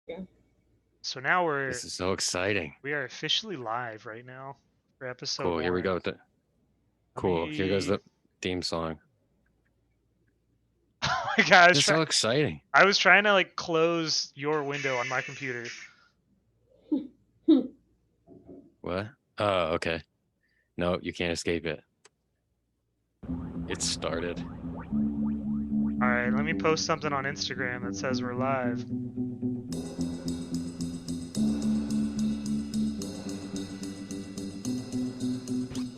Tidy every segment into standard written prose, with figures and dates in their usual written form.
Yeah. So now This is so exciting. we are officially live right now for episode Cool. Here we 1. go with the Let cool. Here goes me the theme song. Oh my god, This is so exciting. I was trying to like close your window on my computer. What? Oh, okay. No, you can't escape it. It started. All right, let me post something on Instagram that says we're live.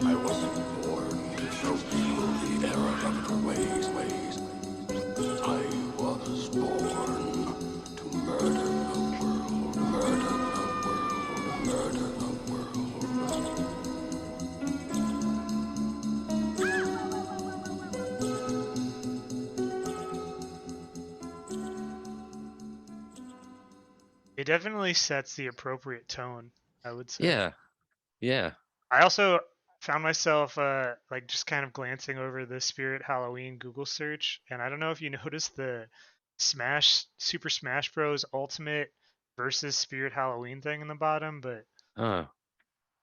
I wasn't born to show people the error of their ways. I was born to murder the world, murder the world, murder the world. It definitely sets the appropriate tone, I would say. Yeah. Yeah. I also found myself like just kind of glancing over the Spirit Halloween Google search, and I don't know if you noticed the Super Smash Bros Ultimate versus Spirit Halloween thing in the bottom, but Oh,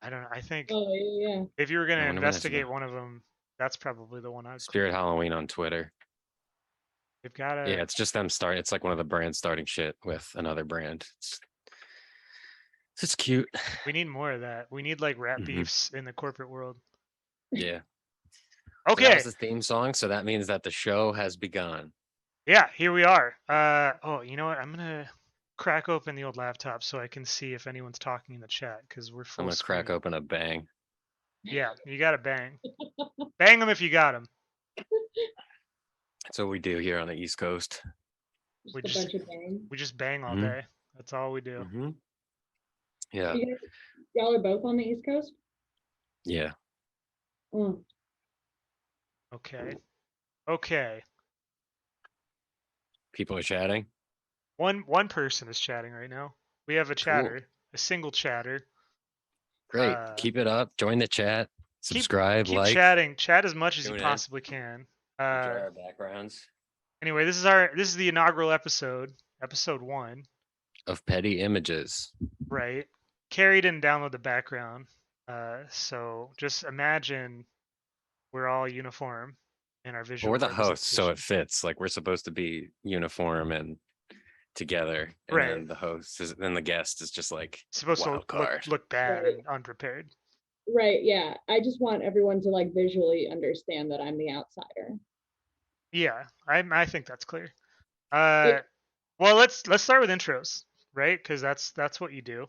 I don't know. I think Oh yeah. if you were going I to wonder when that's investigate one of them, that's probably the one I'd Spirit click. Halloween on Twitter. They've got Yeah, a it's just them start. It's like one of the brands starting shit with another brand. It's cute. we need more of that. We need like rap Hmm. beefs in the corporate world. Yeah. So that was Okay. the theme song. So that means that the show has begun. Yeah, here we are. Oh, you know what? I'm gonna crack open the old laptop so I can see if anyone's talking in the chat because we're I'm full gonna crack screen. open a bang. Yeah, you gotta bang. Bang them if you got them. That's what we do here on the East Coast. We Just a just bunch of bang. we just bang all Mhm. day. That's all we do. Mm-hmm. Yeah. Y'all are both on the East Coast? Yeah. Oh. Okay. Okay. People are chatting. One person is chatting right now. We have a Cool. chatter, a single chatter. Great. Keep it up. Join the chat. Subscribe. Keep like. chatting. Chat as much as you Tune in. possibly can. Enjoy our backgrounds Anyway, this is the inaugural episode, episode 1. of petty images. Right. Carrie didn't download the background. So just imagine we're all uniform in our But visual we're the hosts, so it representation. fits. Like we're supposed to be uniform and together, and Right. then the host is, then the guest is just like Supposed to wild card. look bad Right. and unprepared. Right, yeah. I just want everyone to like visually understand that I'm the outsider. Yeah, I think that's clear. It, Well, let's start with intros, right? Because that's what you do.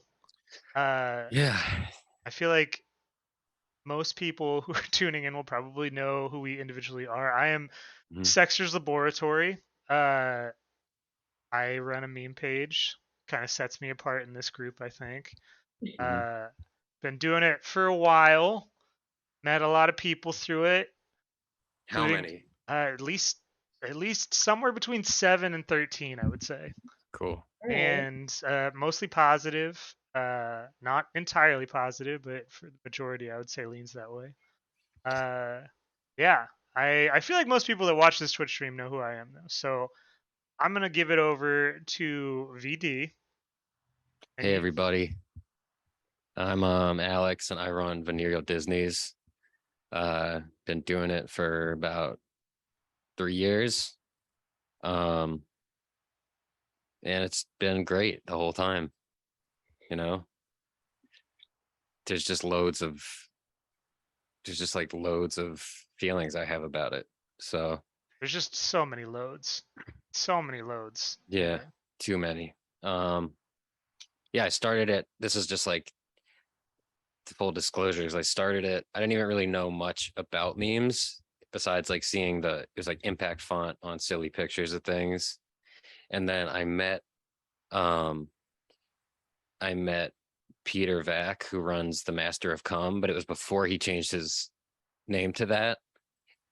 Yeah. I feel like most people who are tuning in will probably know who we individually are. I am Mhm. Sexter's Laboratory. I run a meme page. Kind of sets me apart in this group, I think. Been doing it for a while. Met a lot of people through it. How Including, many? at least somewhere between 7 and 13, I would say. Cool. all right. And mostly positive. Not entirely positive, but for the majority, I would say leans that way. Yeah, I feel like most people that watch this Twitch stream know who I am, though. So I'm gonna give it over to VD. Hey everybody. I'm Alex and I run Venereal Disney's. Been doing it for about 3 years. And it's been great the whole time. You know, there's just like loads of feelings I have about it. So There's just so many loads. So many loads. yeah, too many. Yeah, I started it. This is just like full disclosures. I started it. I didn't even really know much about memes besides like seeing it was like impact font on silly pictures of things. And then um I met Peter Vack, who runs the Master of Cum, but it was before he changed his name to that.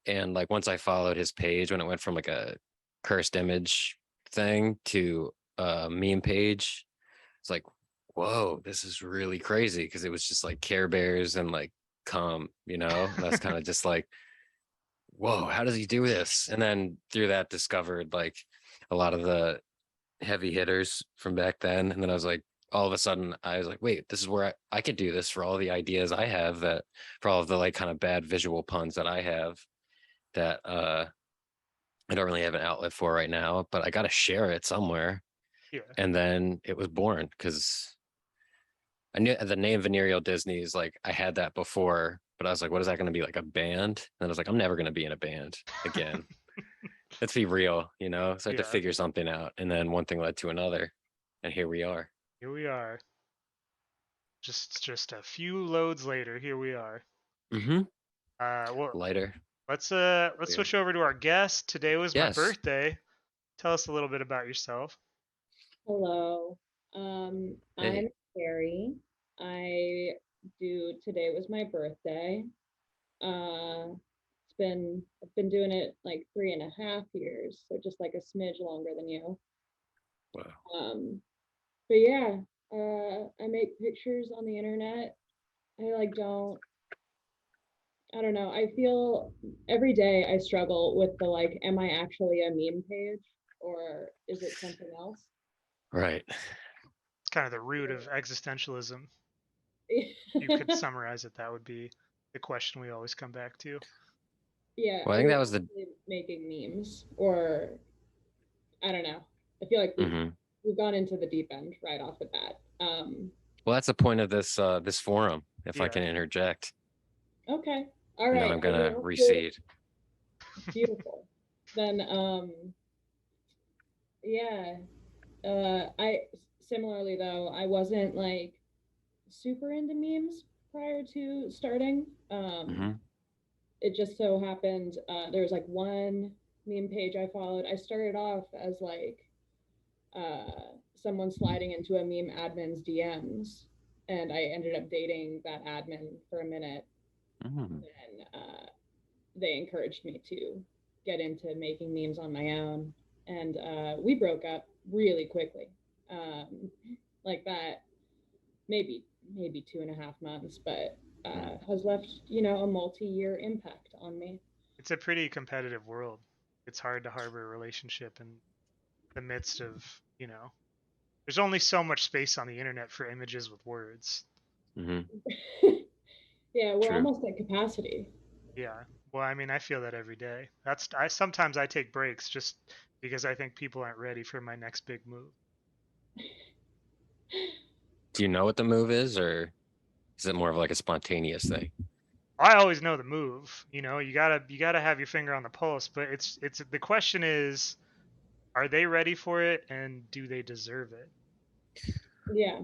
And like once I followed his page when it went from like a cursed image thing to a meme page, it's like, whoa, this is really crazy, because it was just like Care Bears and like cum, that's kind of just like, whoa, how does he do this? And then through that discovered like a lot of heavy hitters from back then. And then I was like, all of a sudden I was like, wait, this is where I could do this for all the ideas I have, that for all of the like kind of bad visual puns that I have that I don't really have an outlet for right now, but I gotta share it somewhere. Yeah. And then it was born because I knew the name Venereal Disney is like, I had that before, but I was like, what is that going to be, like a band? And I was like, I'm never going to be in a band again. Let's be real, you know? So I had to Yeah. figure something out. And then one thing led to another. And here we are. Here we are. Just a few loads later, here we are. Mm-hmm. Well, Lighter. let's Yeah. switch over to our guest. Today was my Yes. birthday. Tell us a little bit about yourself. Hello. Hey. I'm Carrie. Today was my birthday. I've been doing it like 3.5 years, so just like a smidge longer than you. Wow. But yeah, I make pictures on the internet. I don't know. I feel every day I struggle with the like, am I actually a meme page or is it something else? Right. It's kind of the root of existentialism. You could summarize it. That would be the question we always come back to. Yeah. Well, I think that was the. actually making memes, or I don't know. I feel like Mhm. we've gone into the deep end right off the bat. Well, that's the point of this forum, if I Yeah. can interject. Okay. All And right. then I'm I gonna will. recede. Beautiful. Then yeah. I similarly though, I wasn't like super into memes prior to starting. Mhm. It just so happened there was like one meme page I followed. I started off as like someone sliding into a meme admin's DMs, and I ended up dating that admin for a minute. Mhm. And they encouraged me to get into making memes on my own, and we broke up really quickly, like that, maybe 2.5 months, but has left a multi-year impact on me. It's a pretty competitive world. It's hard to harbor a relationship in the midst of, there's only so much space on the internet for images with words. Mhm. Yeah, we're True. almost at capacity. Yeah. Well, I mean, I feel that every day. Sometimes I take breaks just because I think people aren't ready for my next big move. Do you know what the move is, or is it more of like a spontaneous thing? I always know the move. You gotta have your finger on the pulse, but it's the question is, are they ready for it and do they deserve it? Yeah.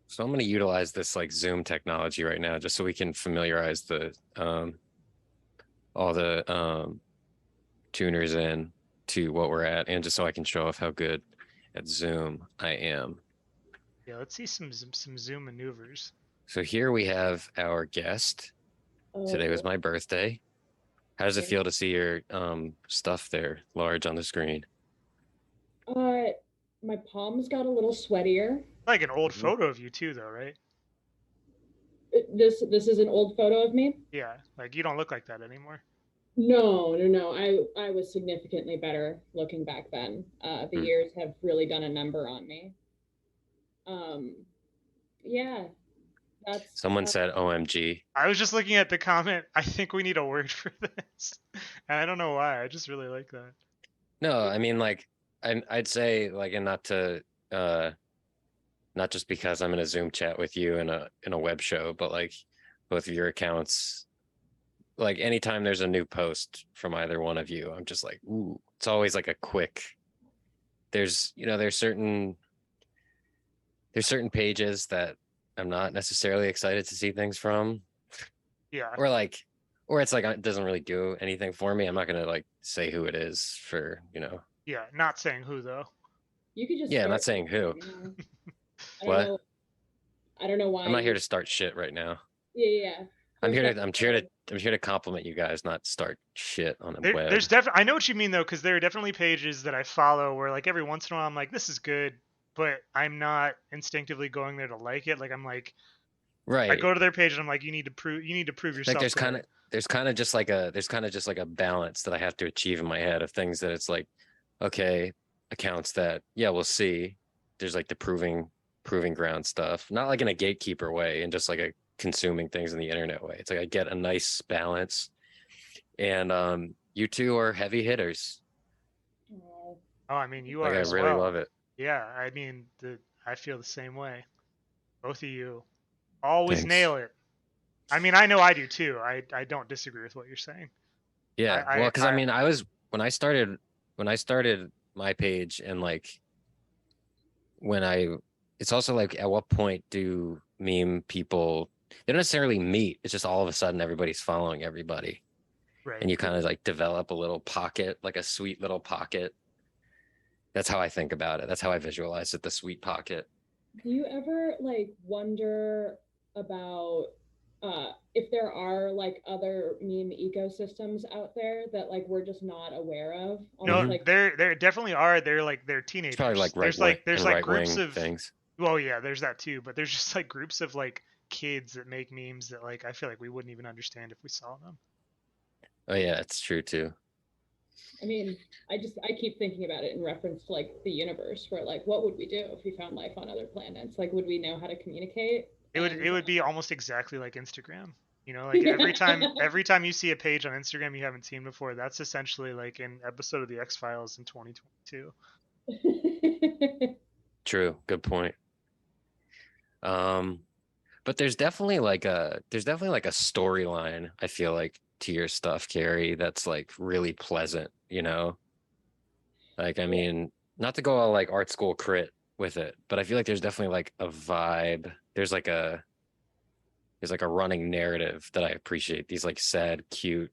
So I'm going to utilize this like Zoom technology right now, just so we can familiarize the all the tuners in to what we're at, and just so I can show off how good at Zoom I am. Yeah, let's see some Zoom maneuvers. So here we have our guest. Today was my birthday. How does it feel to see your stuff there large on the screen? My palms got a little sweatier. Like an old photo of you too, though, right? This is an old photo of me? Yeah, like you don't look like that anymore. No. I was significantly better looking back then. The years have really done a number on me. Yeah. Someone said OMG. I was just looking at the comment. I think we need a word for this. And I don't know why. I just really like that. No, I mean, like, I'd say, like, and not to not just because I'm in a Zoom chat with you in a web show, but like both of your accounts, like anytime there's a new post from either one of you, I'm just like, ooh, it's always like a quick. There's certain pages that I'm not necessarily excited to see things from. Yeah. Or it's like it doesn't really do anything for me. I'm not gonna like say who it is for, Yeah, not saying who though. You could just Yeah, not saying who. What? I don't know why. I'm not here to start shit right now. Yeah. I'm here to compliment you guys, not start shit on the web. There's definitely, I know what you mean though, because there are definitely pages that I follow where like every once in a while I'm like, this is good, but I'm not instinctively going there to like it. Like I'm like, right. I go to their page and I'm like, you need to prove yourself. Like there's kind of just like a balance that I have to achieve in my head of things that it's like, okay, accounts that, yeah, we'll see. There's like the proving ground stuff, not like in a gatekeeper way and just like a consuming things in the internet way. It's like I get a nice balance. And you two are heavy hitters. Oh, Oh, I mean, you Like are I as really well. love it. Yeah, I mean, I feel the same way. Both of you always Thanks. nail it. I mean, I know I do too. I don't disagree with what you're saying. Yeah, well, I, because I mean, I was when I started my page, and like when it's also like at what point do meme people, they don't necessarily meet. It's just all of a sudden everybody's following everybody, right. and you kind of like develop a little pocket, like a sweet little pocket. That's how I think about it. That's how I visualize it, the sweet pocket. do you ever like wonder about if there are like other meme ecosystems out there that like we're just not aware of? No, Almost like there definitely are. They're It's teenagers. probably like There's right like and right groups wing of things. well, yeah, there's that too. But there's just like groups of like kids that make memes that like I feel like we wouldn't even understand if we saw them. Oh yeah, it's true too. I mean, I keep thinking about it in reference to like the universe, where like what would we do if we found life on other planets? Like, would we know how to communicate? It would be almost exactly like Instagram. You know, like every time you see a page on Instagram you haven't seen before, that's essentially like an episode of the X-Files in 2022. True. Good point. But there's definitely like a storyline, I feel like, to your stuff, Carrie, that's like really pleasant, you know? Like, I mean, not to go all like art school crit with it, but I feel like there's definitely like a vibe. There's like a running narrative that I appreciate. These like sad, cute,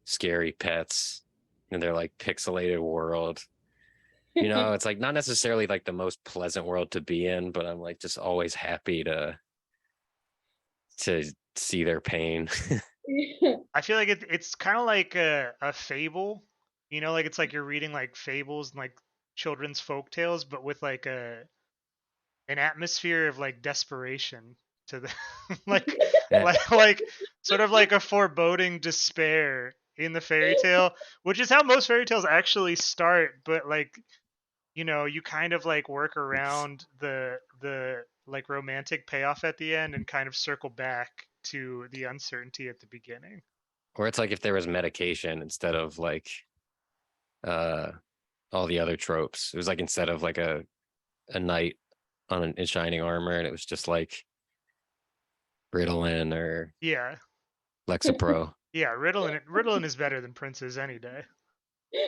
scary pets in their like pixelated world. You know, it's like not necessarily like the most pleasant world to be in, but I'm like just always happy to see their pain. I feel like it's kind of like a fable, you know, like it's like you're reading like fables and like children's folk tales, but with like an atmosphere of like desperation to the like Yeah. like sort of like a foreboding despair in the fairy tale, which is how most fairy tales actually start, but like, you know, you kind of like work around the like romantic payoff at the end and kind of circle back to the uncertainty at the beginning. Or it's like if there was medication instead of like all the other tropes. It was like instead of like a knight on in shining armor, and it was just like Ritalin or Yeah. Lexapro. Yeah, Ritalin is better than Prince's any day.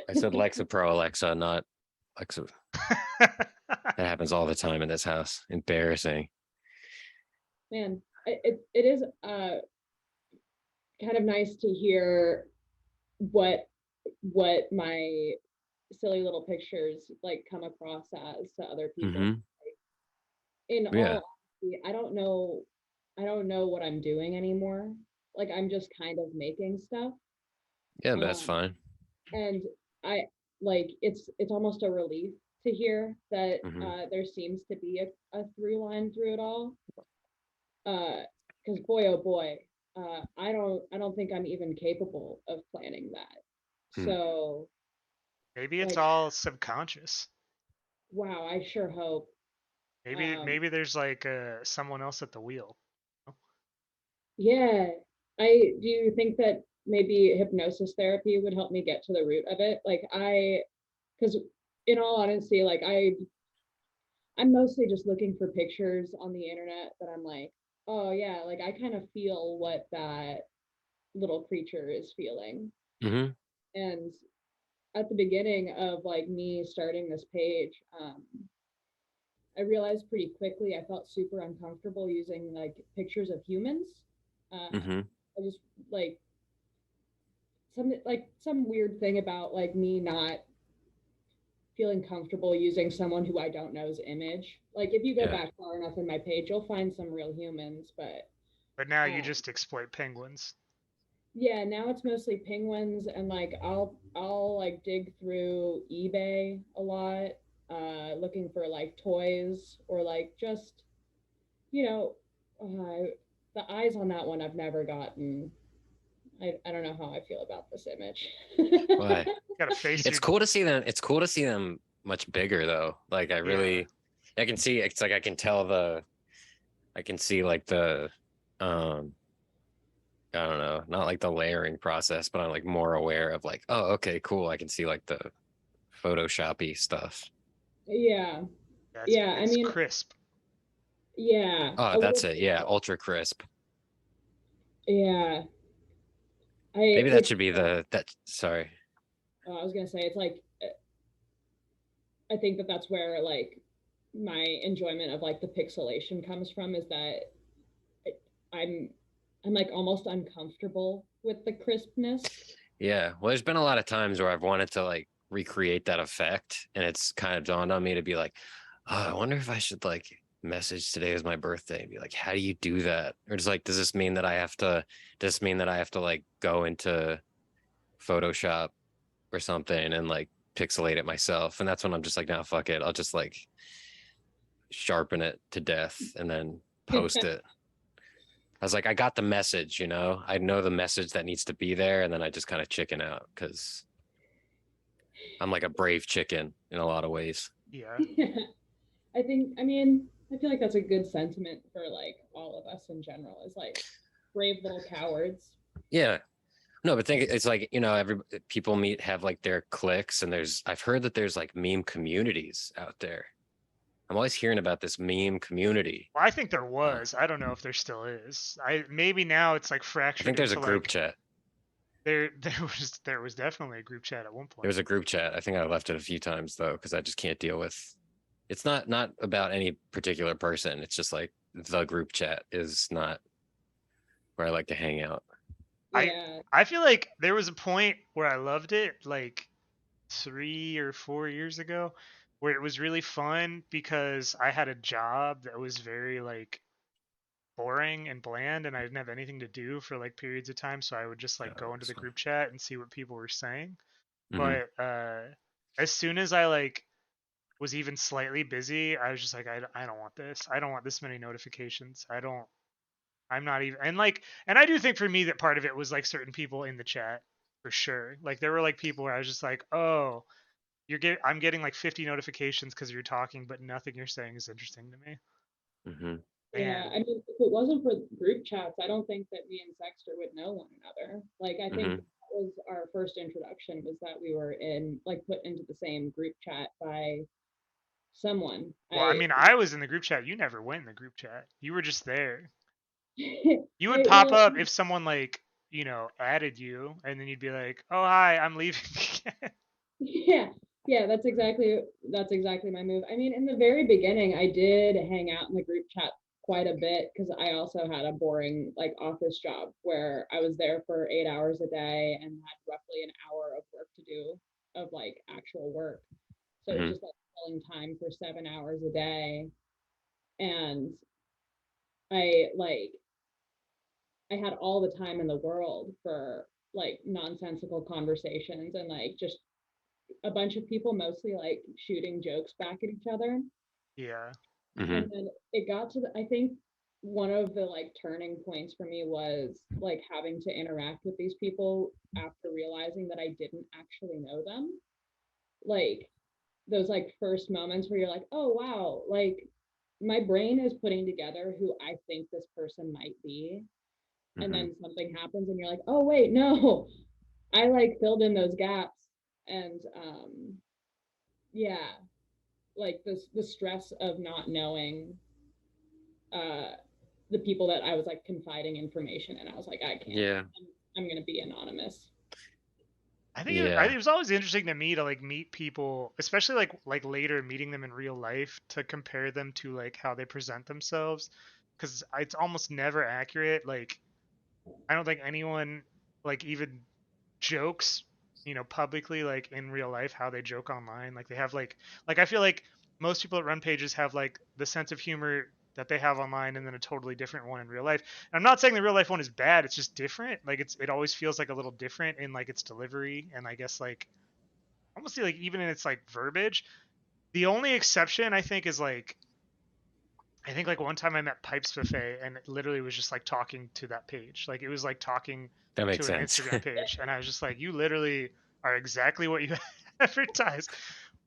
I said Lexapro, Alexa, not Lexa. That happens all the time in this house. Embarrassing. Man, it is kind of nice to hear what my silly little pictures like come across as to other people. Mhm. In Yeah. all honesty, I don't know what I'm doing anymore. Like I'm just kind of making stuff. Yeah, but that's Um, fine. and I like it's almost a relief to hear that Mhm. there seems to be a through line through it all. Because boy oh boy, I don't think I'm even capable of planning that. Hmm. So Maybe it's like all subconscious. wow, I sure hope. Maybe there's like someone else at the wheel. Yeah, I do you think that maybe hypnosis therapy would help me get to the root of it? Like because in all honesty, like I'm mostly just looking for pictures on the internet that I'm like, oh yeah, like I kind of feel what that little creature is feeling. Mhm. And at the beginning of like me starting this page, I realized pretty quickly I felt super uncomfortable using like pictures of humans. Mhm. I just like some weird thing about like me not feeling comfortable using someone who I don't know's image. Like if you go Yeah. back far enough in my page, you'll find some real humans, But now you um, just exploit penguins. yeah, now it's mostly penguins and like I'll like dig through eBay a lot, looking for like toys or like just you know, the eyes on that one I've never gotten. I don't know how I feel about this image. Why? You gotta face It's your cool to see them. It's cool to see them much bigger though. Like I really, I can see, it's like I can tell I can see like the, I don't know, not like the layering process, but I'm like more aware of like, oh, okay, cool. I can see like the Photoshoppy stuff. Yeah. Yeah, Yeah. I it's mean, crisp. yeah. Oh, A that's little it. bit. Yeah, ultra crisp. Yeah. Maybe that It's, should be the that. Sorry. I was gonna say, it's like, I think that that's where like my enjoyment of like the pixelation comes from, is that I'm I'm like almost uncomfortable with the crispness. Yeah. Well, there's been a lot of times where I've wanted to like recreate that effect, and it's kind of dawned on me to be like, oh, I wonder if I should like message today is my birthday and be like, how do you do that? Or just like, does this mean that I have to? Does this mean that I have to like go into Photoshop or something and like pixelate it myself? And that's when I'm just like, no, fuck it. I'll just like sharpen it to death and then post it. I was like, I got the message, you know, I know the message that needs to be there. And then I just kind of chicken out because I'm like a brave chicken in a lot of ways. Yeah. Yeah. I mean, I feel like that's a good sentiment for like all of us in general, is like brave little cowards. Yeah. No, but think it's like, you know, every people have like their cliques, and I've heard that there's like meme communities out there. I'm always hearing about this meme community. Well, I think there was. I don't know if there still is. Maybe now it's like I fractured think there's a into group like chat. there was definitely a group chat at one point. There was a group chat. I think I left it a few times though, because I just can't deal with. It's not about any particular person. It's just like the group chat is not where I like to hang out. Yeah. I feel like there was a point where I loved it, like 3 or 4 years ago, where it was really fun because I had a job that was very like boring and bland, and I didn't have anything to do for like periods of time, so I would just like go into the So, group chat and see what people were saying. mhm. But as soon as I like was even slightly busy, I was just like, I don't want this. I don't want this many notifications. I'm not even, and I do think for me that part of it was like certain people in the chat for sure. Like there were like people where I was just like, oh, I'm getting like 50 notifications because you're talking, but nothing you're saying is interesting to me. Mhm. Yeah. And I mean, if it wasn't for group chats, I don't think that me and Sexter would know one another. Like, I think Mhm. that was our first introduction, was that we were put into the same group chat by someone. well, I mean, I was in the group chat. You never went in the group chat. You were just there. You would pop well, up if someone like, added you, and then you'd be like, "Oh, hi, I'm leaving." again." yeah, yeah, that's exactly my move. I mean, in the very beginning, I did hang out in the group chat quite a bit because I also had a boring like office job where I was there for 8 hours a day and had roughly an hour of work to do, of like actual work. So it was Mhm. just like filling time for 7 hours a day. And I like I had all the time in the world for like nonsensical conversations and like just a bunch of people mostly like shooting jokes back at each other. Yeah. Mhm. And then it got to I think one of the like turning points for me was like having to interact with these people after realizing that I didn't actually know them. Like those like first moments where you're like, oh wow, like my brain is putting together who I think this person might be. And Mhm. then something happens and you're like, oh wait, no, I like filled in those gaps. And yeah, like the stress of not knowing uh the people that I was like confiding information in. I was like, I can't. Yeah. I'm gonna be anonymous. I think Yeah. it was always interesting to me to like meet people, especially like later meeting them in real life, to compare them to like how they present themselves, because it's almost never accurate. Like I don't think anyone like even jokes, publicly like in real life how they joke online. Like they have like I feel like most people that run pages have like the sense of humor that they have online and then a totally different one in real life. And I'm not saying the real life one is bad, it's just different. Like it always feels like a little different in like its delivery, and I guess like almost like even in its like verbiage. The only exception I think is like I think like one time I met Pipes Buffet and it literally was just like talking to that page. Like it was like talking That makes to an sense. Instagram page. And I was just like, you literally are exactly what you advertise.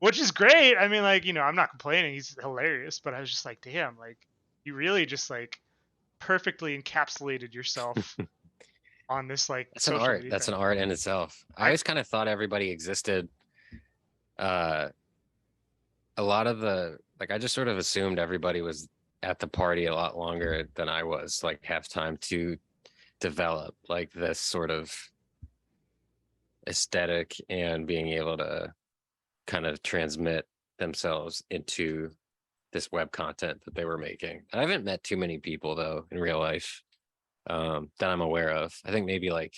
which is great. I mean, like, I'm not complaining. He's hilarious, but I was just like, damn, like, you really just like perfectly encapsulated yourself on this like That's an social art. media That's an thing. art in itself. I I always kind of thought everybody existed. Uh, a lot of like I just sort of assumed everybody was at the party a lot longer than I was, like have time to develop like this sort of aesthetic and being able to kind of transmit themselves into this web content that they were making. I haven't met too many people though in real life that I'm aware of. I think maybe like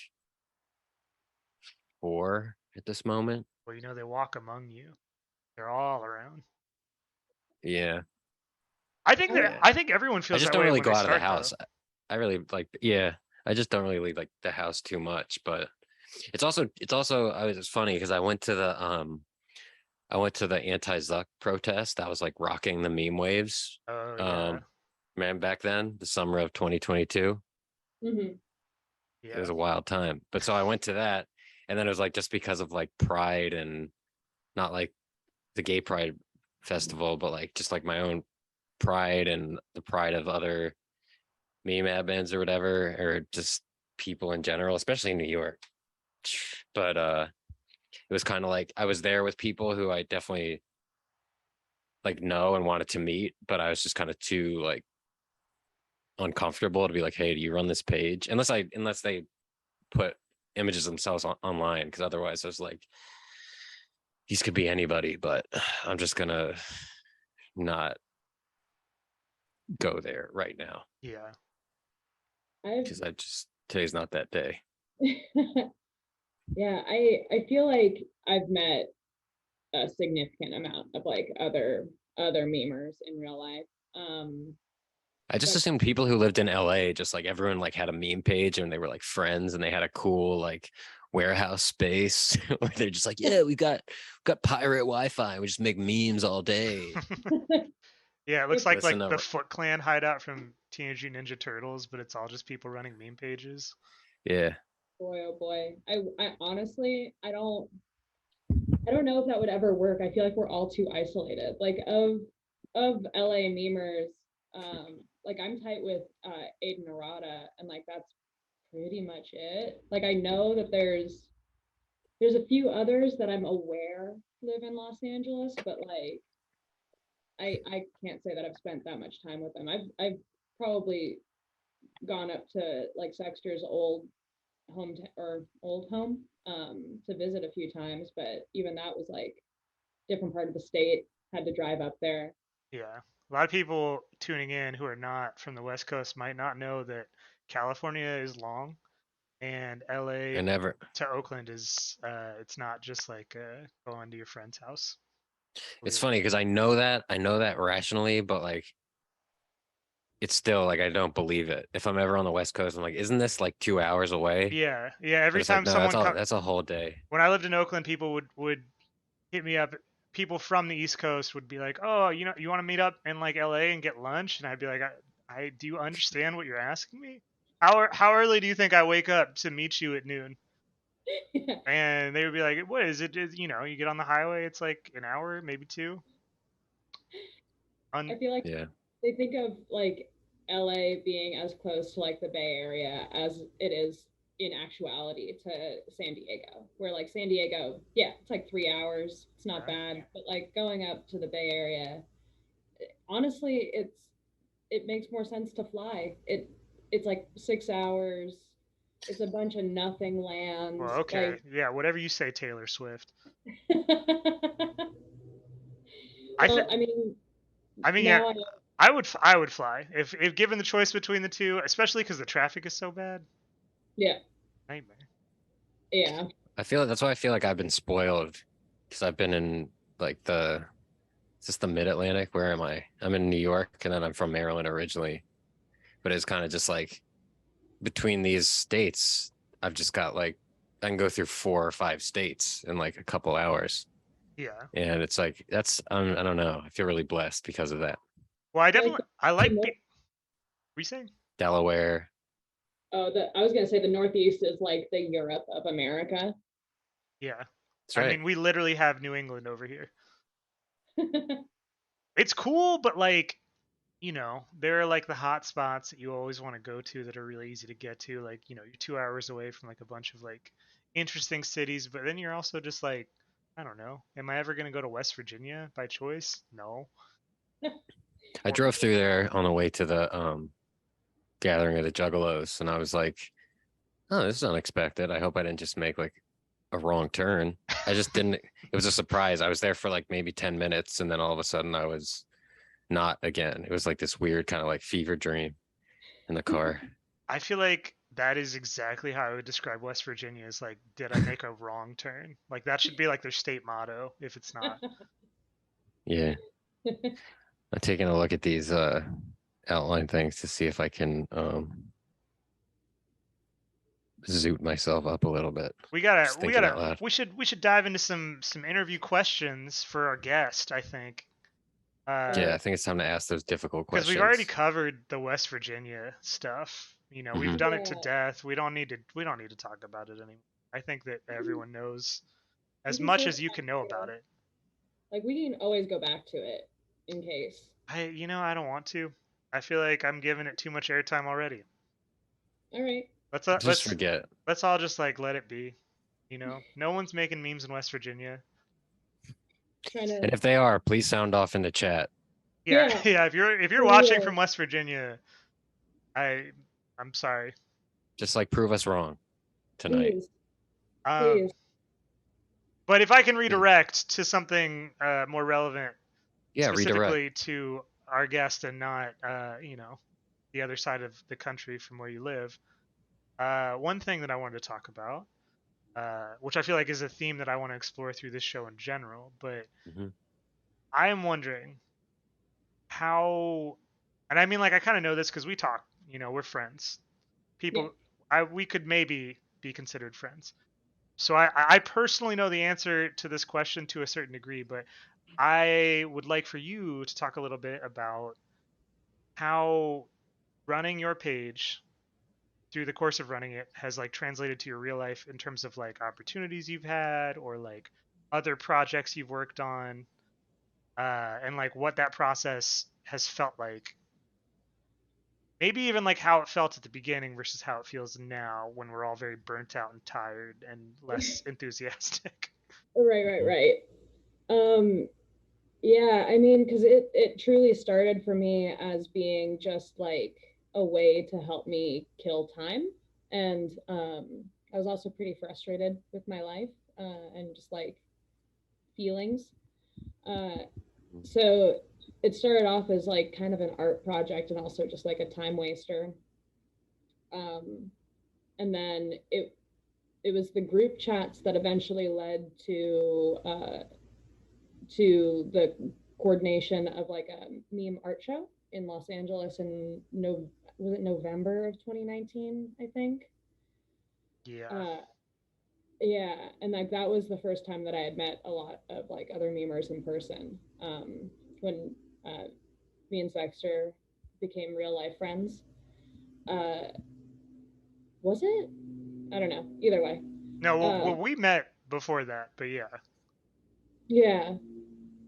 4 at this moment. well, they walk among you. They're all around. Yeah. I think that Yeah. I think everyone I feels just that don't way really when go they out of the start, house. though. I really like, yeah, I just don't really leave like the house too much, but it's also it's funny because I went to the anti-Zuck protest. That was like rocking the meme waves. Oh yeah, Um, man, back then, the summer of 2022, Mhm. it was yeah. a wild time. But so I went to that, and then it was like just because of like pride and not like the gay pride festival, but like just like my own pride and the pride of other meme admins or whatever, or just people in general, especially in New York. But it was kind of like I was there with people who I definitely like know and wanted to meet, but I was just kind of too like uncomfortable to be like, hey, do you run this page? Unless they put images themselves online, because otherwise there's like these could be anybody, but I'm just gonna not go there right now Yeah. I've because I just today's not that day. yeah, I feel like I've met a significant amount of like other memers in real life. I just But assumed people who lived in LA, just like everyone like had a meme page and they were like friends and they had a cool like warehouse space where they're just like, yeah, we got pirate Wi-Fi. We just make memes all day. Yeah, it looks like Listen the to Foot Clan hideout from Teenage Mutant Ninja Turtles, but it's all just people running meme pages. yeah. boy, oh boy, I honestly I don't know if that would ever work. I feel like we're all too isolated. Like of LA memers, like I'm tight with Aiden Arata, and like that's pretty much it. Like I know that there's a few others that I'm aware live in Los Angeles, but like I can't say that I've spent that much time with them. I've probably gone up to like Sexter's old home to visit a few times, but even that was like different part of the state, had to drive up there. Yeah. A lot of people tuning in who are not from the West Coast might not know that California is long and LA I never to Oakland is it's not just like going to your friend's house. it's Believe it. funny because I know that rationally, but like it's still like I don't believe it. If I'm ever on the West Coast, I'm like, isn't this like 2 hours away? Yeah. Yeah, But every it's like, time no, someone that's a whole day. when I lived in Oakland, people would hit me up. People from the East Coast would be like, "Oh, you want to meet up in like LA and get lunch?" And I'd be like, "I do you understand what you're asking me? How early do you think I wake up to meet you at noon?" And they would be like, "What is it? You get on the highway, it's like an hour, maybe two." I feel like Yeah. they think of like LA being as close to like the Bay Area as it is in actuality to San Diego, where like San Diego, yeah, it's like 3 hours. It's not Yeah. bad, but like going up to the Bay Area, honestly, it makes more sense to fly. It's like 6 hours. It's a bunch of nothing land. Well, okay, Like, yeah, whatever you say, Taylor Swift. I think. well, I mean, I mean, yeah, now I would fly if given the choice between the two, especially because the traffic is so bad. yeah, Nightmare. yeah. I feel that's why I feel like I've been spoiled because I've been in like is this the mid-Atlantic? Where am I? I'm in New York and then I'm from Maryland originally. But it's kind of just like between these states, I've just got like I can go through 4 or 5 states in like a couple hours. Yeah. And it's like I don't know. I feel really blessed because of that. Well, I feel like definitely I like. the What are you saying? Delaware. I was gonna say the Northeast is like the Europe of America. Yeah. That's I right. mean, we literally have New England over here. It's cool, but like, you know, there are like the hot spots that you always want to go to that are really easy to get to. Like, you know, you're 2 hours away from like a bunch of like interesting cities, but then you're also just like, I don't know, am I ever gonna go to West Virginia by choice? No. I drove through there on the way to the gathering of the Juggalos, and I was like, oh, this is unexpected. I hope I didn't just make like a wrong turn. I just didn't. It was a surprise. I was there for like maybe 10 minutes, and then all of a sudden I was not again. It was like this weird kind of like fever dream in the car. I feel like that is exactly how I would describe West Virginia is like, did I make a wrong turn? Like that should be like their state motto if it's not. Yeah. I'm taking a look at these outline things to see if I can zoot myself up a little bit. We Just thinking out gotta loud. we should dive into some interview questions for our guest, I think. Yeah, I think it's time to ask those difficult Because questions. we've already covered the West Virginia stuff. You know, we've Mhm. done it to Yeah. death. We don't need to talk about it anymore. I think that everyone knows as can much say as you that can know too. about it. Like we can always go back to it in case. I don't want to. I feel like I'm giving it too much airtime already. All right. Just forget. Let's all just like let it be. You know, no one's making memes in West Virginia. Trying to. And if they are, please sound off in the chat. Yeah, Yeah. yeah. If you're For watching real. from West Virginia, I'm sorry. Just like prove us wrong tonight. Please. Um, Please. but if I can redirect to something more relevant, Yeah, redirect. specifically to our guest and not, you know, the other side of the country from where you live. One thing that I wanted to talk about, which I feel like is a theme that I want to explore through this show in general, but Mhm. I am wondering how, and I mean, like, I kind of know this because we talk, you know, we're friends. People, we could maybe be considered friends. So I personally know the answer to this question to a certain degree, but I would like for you to talk a little bit about how running your page through the course of running it has like translated to your real life in terms of like opportunities you've had or like other projects you've worked on, and like what that process has felt like. Maybe even like how it felt at the beginning versus how it feels now when we're all very burnt out and tired and less enthusiastic. Right. Yeah, I mean, because it truly started for me as being just like a way to help me kill time, and I was also pretty frustrated with my life and just like feelings. So it started off as like kind of an art project and also just like a time waster. And then it was the group chats that eventually led to the coordination of like a meme art show in Los Angeles in was it November of 2019, I think. Yeah. Yeah, and like that was the first time that I had met a lot of like other memers in person. When me and Sexter became real life friends. Was it? I don't know. Either way. No, well, we met before that, but yeah. Yeah.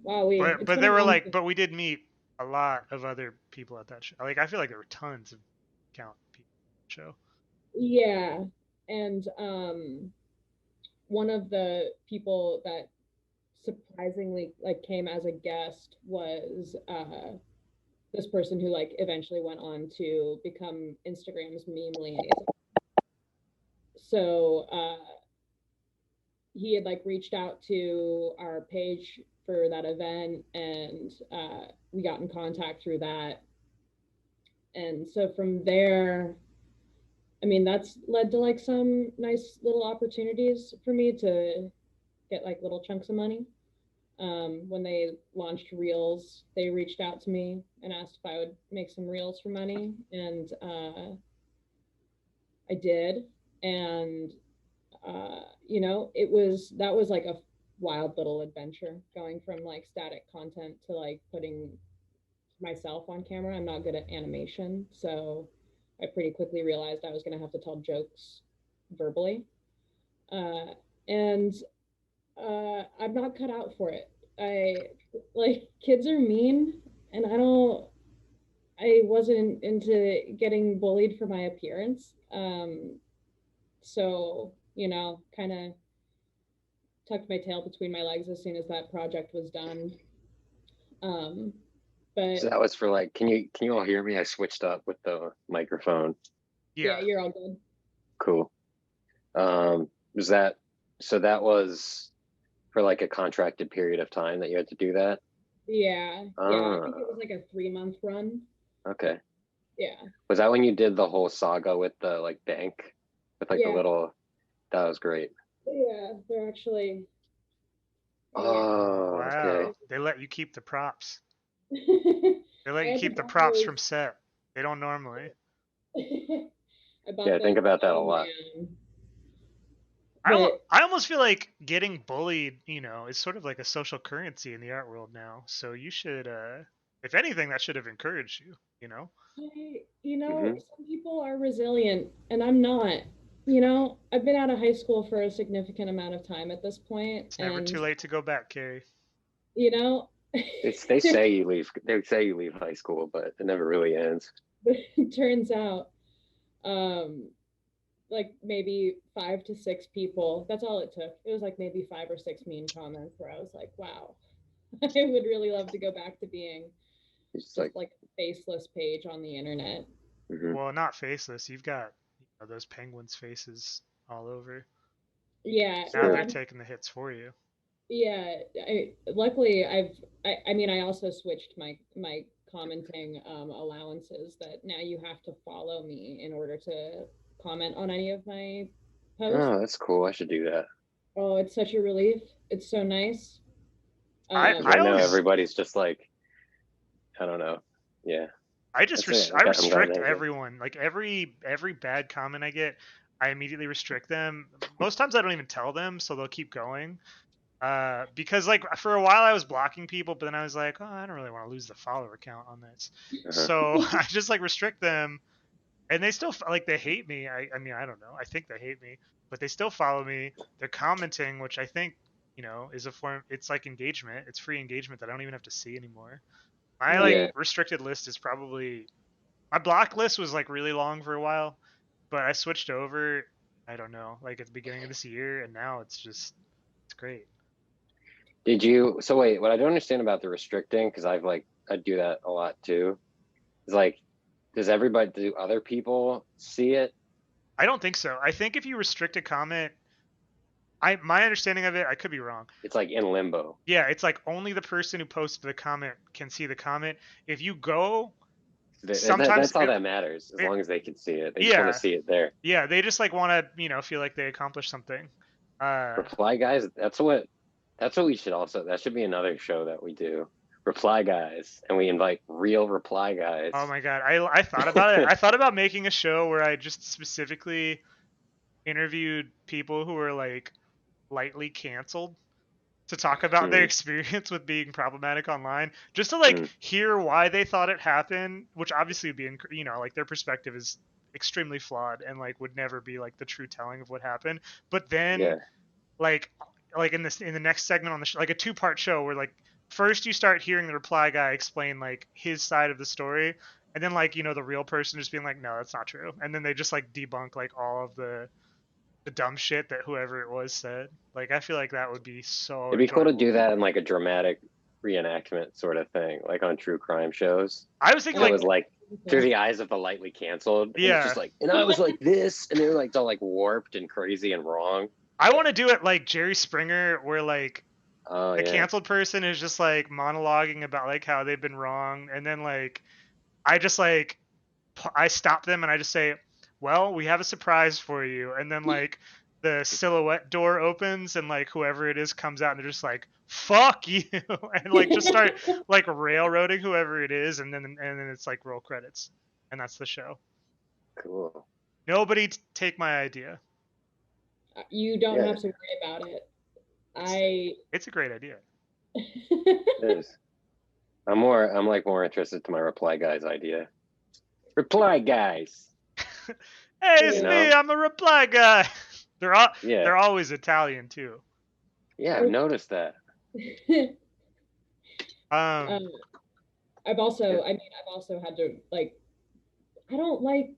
Wow. But there were like, but we did meet a lot of other people at that show. Like, I feel like there were tons of count people at the show. Yeah, and one of the people that surprisingly like came as a guest was this person who like eventually went on to become Instagram's meme liaison. So he had like reached out to our page for that event, and we got in contact through that. And so from there, I mean, that's led to like some nice little opportunities for me to get like little chunks of money. When they launched Reels, they reached out to me and asked if I would make some Reels for money, and I did. And you know, that was like a wild little adventure going from like static content to like putting myself on camera. I'm not good at animation, so I pretty quickly realized I was going to have to tell jokes verbally. And I'm not cut out for it. like kids are mean, and I wasn't into getting bullied for my appearance. So, kind of tucked my tail between my legs as soon as that project was done. Um, So but that was for like, can you all hear me? I switched up with the microphone. yeah, Yeah. you're all good. Cool. Was that, so that was for like a contracted period of time that you had to do that? Yeah, yeah. I think it Ah, was like a 3-month run. okay. Yeah, Was that when you did the whole saga with the like bank with like the yeah, little, that was great. yeah. They're actually, yeah. Oh, Oh, okay. wow. They let you keep the props. I They let you had to keep the buy props those. from set. They don't normally. I Yeah, bought I those think about that a on my lot. own. I But I almost feel like getting bullied, is sort of like a social currency in the art world now. So you should, if anything, that should have encouraged you. Hmm. some people are resilient and I'm not. I've been out of high school for a significant amount of time at this point, It's never and too late to go back, Carrie. you know, They say you leave, they say you leave high school, but it never really ends. it turns out, um, like maybe 5 to 6 people. That's all it took. It was like maybe 5 or 6 mean comments where I was like, wow, I would really love to go back to being It's just just like, like a faceless page on the internet. hmm. Well, not faceless. You've got those penguins' faces all over. Yeah, Now True. they're taking the hits for you. yeah. Luckily I mean I also switched my commenting allowances that now you have to follow me in order to comment on any of my posts. Oh, that's cool. I should do that. Oh, it's such a relief. It's so nice. I Because I right now always everybody's just like, I don't know. Yeah, I just that's it. I I'm glad restrict that you. everyone. Like every bad comment I get, I immediately restrict them. Most times I don't even tell them, so they'll keep going. Because like for a while I was blocking people, but then I was like, oh, I don't really want to lose the follower count on this, Uh-huh. so I just like restrict them, and they still like they hate me. I mean I don't know. I think they hate me, but they still follow me. They're commenting, which I think is a form. It's like engagement. It's free engagement that I don't even have to see anymore. My like Yeah. Right. restricted list is probably my block list was like really long for a while, but I switched over. I don't know, like at the beginning of this year, and now it's great. Did you? So wait, what I don't understand about the restricting, because I do that a lot too. Is like, does everybody, do other people see it? I don't think so. I think if you restrict a comment, my understanding of it, I could be wrong. It's like in limbo. Yeah, it's like only the person who posted the comment can see the comment. If you go, sometimes That's all that matters, as long as they can see it. They just want to yeah, see it there. yeah, they just like want to feel like they accomplished something. Reply guys, that's what we should also, that should be another show that we do. Reply guys, and we invite real reply guys. Oh my god, I thought about it. I thought about making a show where I just specifically interviewed people who were like lightly canceled to talk about their Mm, experience with being problematic online, just to like mm, hear why they thought it happened, which obviously would be like their perspective is extremely flawed and like would never be like the true telling of what happened. But then yeah. like in the next segment on the show, like a two-part show where like first you start hearing the reply guy explain like his side of the story, and then like the real person just being like, no, that's not true, and then they just like debunk like all of the dumb shit that whoever it was said. Like I feel like that would be so It'd be cool to enjoyable. do that in like a dramatic reenactment sort of thing, like on true crime shows. I was thinking And it Oh, was like, like through cool. the eyes of the lightly canceled, and it's just yeah, like, and I was like this, and they're like it's all like warped and crazy and wrong. I want to do it like Jerry Springer, where like Oh the yeah. canceled person is just like monologuing about like how they've been wrong, and then like I just like I stop them and I just say, well, we have a surprise for you, and then like the silhouette door opens and like whoever it is comes out and they're just like, fuck you, and like just start like railroading whoever it is, and then it's like roll credits, and that's the show. Cool. Nobody take my idea. You don't Yeah, have to worry about it. It's I it's a great idea. it is. I'm like more interested to my reply guys idea. Reply guys. Hey, it's You Yeah. me. know? I'm a reply guy. Yeah. They're always Italian too. Yeah, I've noticed that. Um, I've also had to like, I don't like,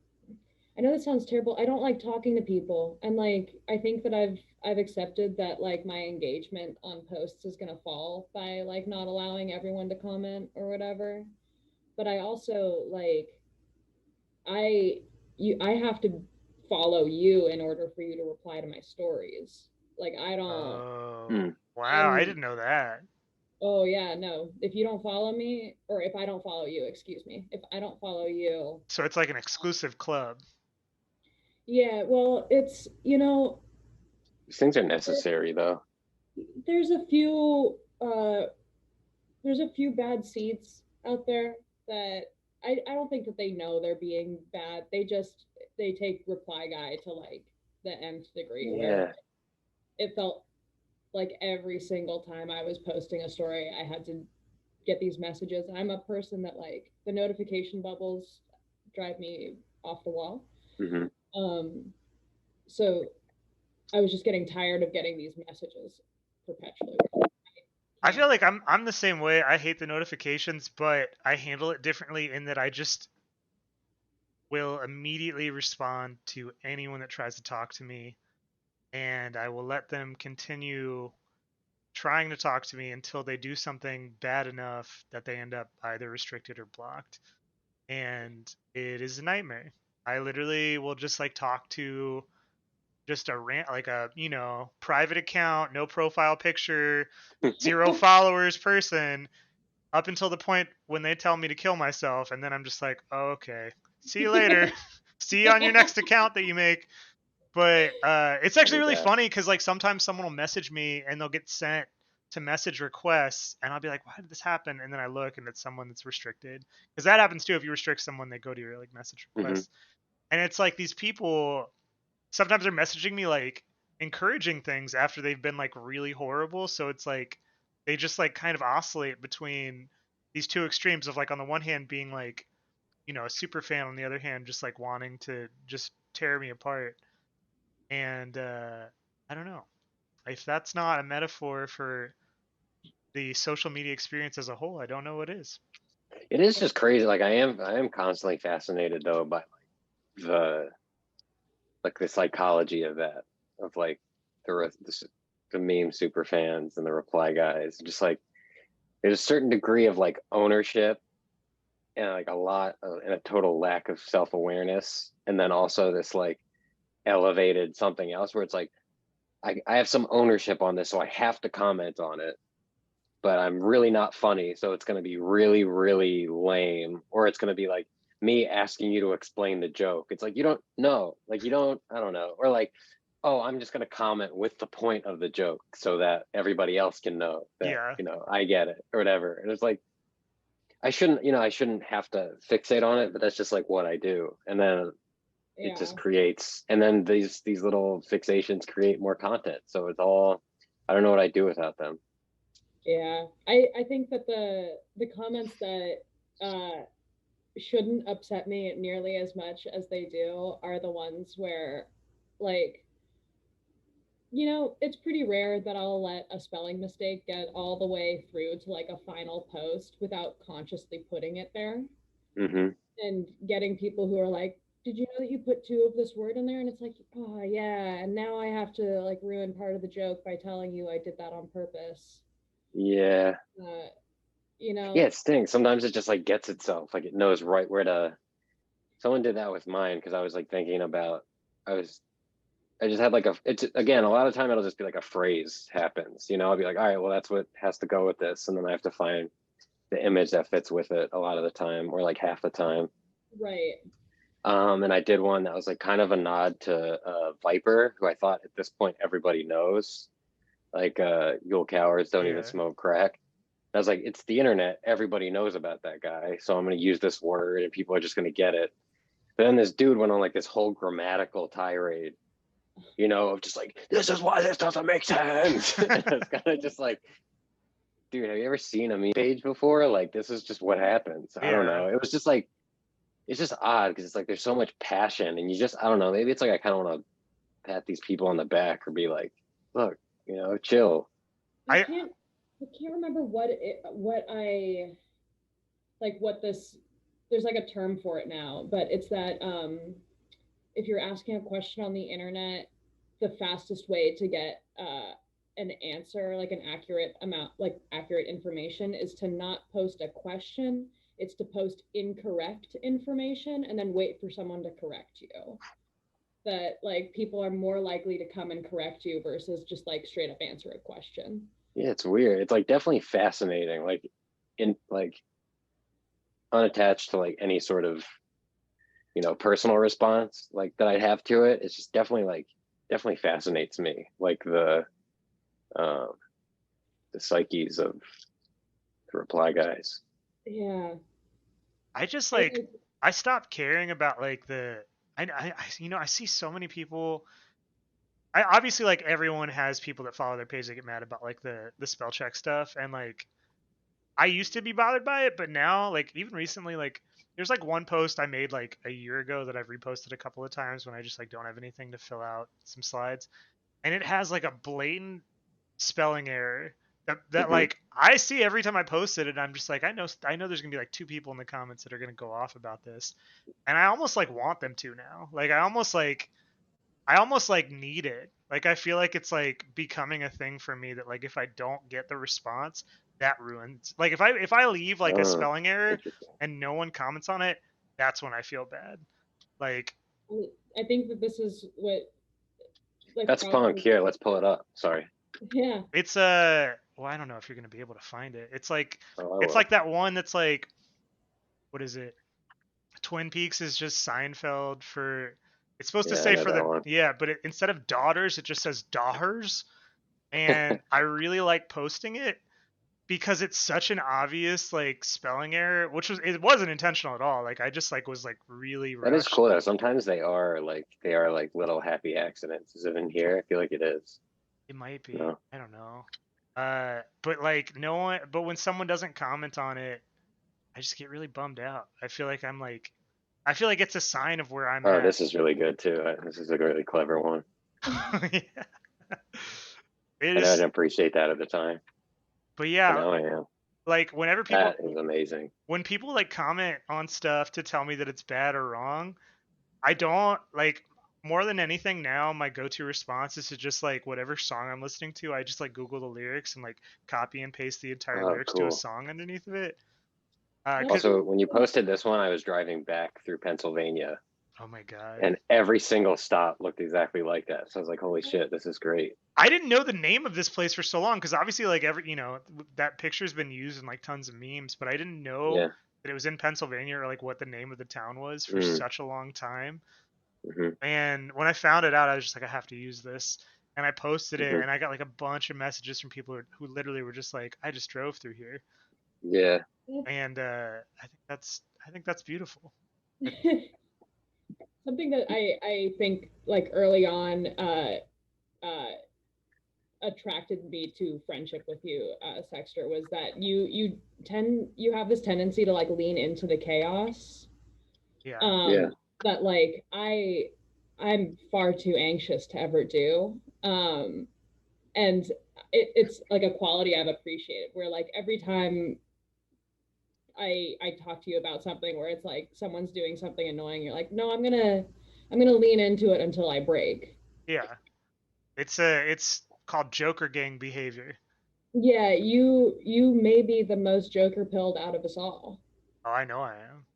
I know this sounds terrible. I don't like talking to people. And like, I think that I've accepted that like my engagement on posts is gonna fall by like not allowing everyone to comment or whatever. But I also like, I have to follow you in order for you to reply to my stories. Like I don't, oh, wow, I I'm didn't know that. oh yeah, no. If you don't follow me, or if I don't follow you, excuse me. If I don't follow you, So it's like an exclusive club. yeah, well, it's, you know, These things are necessary though. there's a few there's a few bad seeds out there that I don't think that they know they're being bad. They take reply guy to like the nth degree where Yeah. it felt like every single time I was posting a story, I had to get these messages. I'm a person that like the notification bubbles drive me off the wall. Hmm. Um, so I was just getting tired of getting these messages perpetually. I feel like I'm the same way. I hate the notifications, but I handle it differently in that I just will immediately respond to anyone that tries to talk to me, and I will let them continue trying to talk to me until they do something bad enough that they end up either restricted or blocked. And it is a nightmare. I literally will just like talk to just a rant, like a, private account, no profile picture, 0 followers person, up until the point when they tell me to kill myself, and then I'm just like, oh, okay, see you later. See you on your next account that you make. But it's actually really funny because like sometimes someone will message me and they'll get sent to message requests, and I'll be like, why did this happen? And then I look and it's someone that's restricted, because that happens too. If you restrict someone, they go to your like message requests. And it's like these people sometimes they're messaging me like encouraging things after they've been like really horrible. So it's like they just like kind of oscillate between these two extremes of like on the one hand being like, a super fan, on the other hand just like wanting to just tear me apart. And I don't know. If that's not a metaphor for the social media experience as a whole, I don't know what is. It is just crazy. Like I am constantly fascinated though by the the psychology of that, of like the meme super fans and the reply guys. Just like there's a certain degree of like ownership and like a lot of, and a total lack of self-awareness, and then also this like elevated something else where it's like I have some ownership on this, so I have to comment on it, but I'm really not funny, so it's going to be really, really lame, or it's going to be like me asking you to explain the joke. It's like you don't know, like you don't, I don't know, or like, oh, I'm just going to comment with the point of the joke so that everybody else can know that Yeah. I get it or whatever. And it's like I shouldn't have to fixate on it, but that's just like what I do, and then it just creates, and then these little fixations create more content. So it's all, I don't know what I'd do without them. Yeah, I think that the comments that shouldn't upset me nearly as much as they do are the ones where, like, it's pretty rare that I'll let a spelling mistake get all the way through to like a final post without consciously putting it there. Mm-hmm. And getting people who are like, did you know that you put 2 of this word in there? And it's like, oh yeah, and now I have to like ruin part of the joke by telling you I did that on purpose. Yeah. Yeah, it stinks. Sometimes it just like gets itself, like it knows right where to. Someone did that with mine because I was like thinking about, I just had like it's again, a lot of time it'll just be like a phrase happens, I'll be like, all right, well, that's what has to go with this. And then I have to find the image that fits with it a lot of the time, or like half the time. right. And I did one that was like kind of a nod to Viper, who I thought at this point everybody knows. Like Yule Cowards don't even smoke crack. I was like, it's the internet. Everybody knows about that guy. So I'm going to use this word and people are just going to get it. But then this dude went on like this whole grammatical tirade, of just like, this is why this doesn't make sense. It's kind of just like, dude, have you ever seen a meme page before? Like, this is just what happens. I don't know. It was just like, it's just odd because it's like there's so much passion, and you just, I don't know, maybe it's like I kind of want to pat these people on the back or be like, look, chill. I can't I can't remember what this, there's like a term for it now, but it's that if you're asking a question on the internet, the fastest way to get an answer, like an accurate amount, like accurate information, is to not post a question. It's to post incorrect information and then wait for someone to correct you. That like people are more likely to come and correct you versus just like straight up answer a question. Yeah, it's weird. It's like definitely fascinating. Like in like unattached to like any sort of, you know, personal response like that I'd have to it. It's just definitely fascinates me. Like um the psyches of the reply guys. Yeah. I just I- like I stopped caring about like I see so many people. I obviously like everyone has people that follow their page that get mad about like the spell check stuff, and like I used to be bothered by it, but now like even recently like there's like one post I made like a year ago that I've reposted a couple of times when I just like don't have anything to fill out some slides, and it has like a blatant spelling error that Mhm. like I see every time I post it, and I'm just like I know there's gonna be like two people in the comments that are gonna go off about this, and I almost like want them to now. Like I almost like need it. Like I feel like it's like becoming a thing for me that like if I don't get the response, that ruins. Like if I leave like a Oh, spelling error interesting. and no one comments on it, that's when I feel bad. Like I think that this is what like That's punk. Here, let's pull it up. Sorry. Yeah. it's well, I don't know if you're gonna be able to find it. It's like Oh, I it's will. like that one that's like, what is it? Twin Peaks is just Seinfeld for. It's supposed to Yeah, I say know for that the one. but instead of daughters, it just says daughters, and I really like posting it because it's such an obvious like spelling error, which it wasn't intentional at all. Like I just like was like really That is rushed. cool though. Sometimes they are like little happy accidents. Is it in here? I feel like it is. It might be. No. I don't know. But like no one. But when someone doesn't comment on it, I just get really bummed out. I feel like I'm like. I feel like it's a sign of where I'm Oh, at. this is really good too. This is a really clever one. Yeah. It I is. didn't appreciate that at the time, But but yeah, now I am. like whenever people That is amazing. when people like comment on stuff to tell me that it's bad or wrong, I don't like more than anything now my go-to response is to just like whatever song I'm listening to, I just like Google the lyrics and like copy and paste the entire Oh, lyrics to a cool. song underneath of it. That's 'Cause Also, when you posted this one, I was driving back through Pennsylvania, oh my god. and every single stop looked exactly like that. So I was like, "Holy shit, this is great!" I didn't know the name of this place for so long because obviously like that picture's been used in like tons of memes, but I didn't know Yeah. that it was in Pennsylvania or like what the name of the town was for Mm, such a long time. hmm And when I found it out, I was just like, I have to use this. And I posted it, hmm and I got like a bunch of messages from people who literally were just like, I just drove through here, Yeah. and I think that's beautiful. something that I think like early on attracted me to friendship with you, Sexter, was that you have this tendency to like lean into the chaos. Yeah, Yeah. That like I'm far too anxious to ever do. And it's like a quality I've appreciated where like every time I talk to you about something where it's like someone's doing something annoying, you're like, no, I'm gonna lean into it until I break. yeah. It's called Joker gang behavior. Yeah, you may be the most Joker pilled out of us all. Oh, I know I am.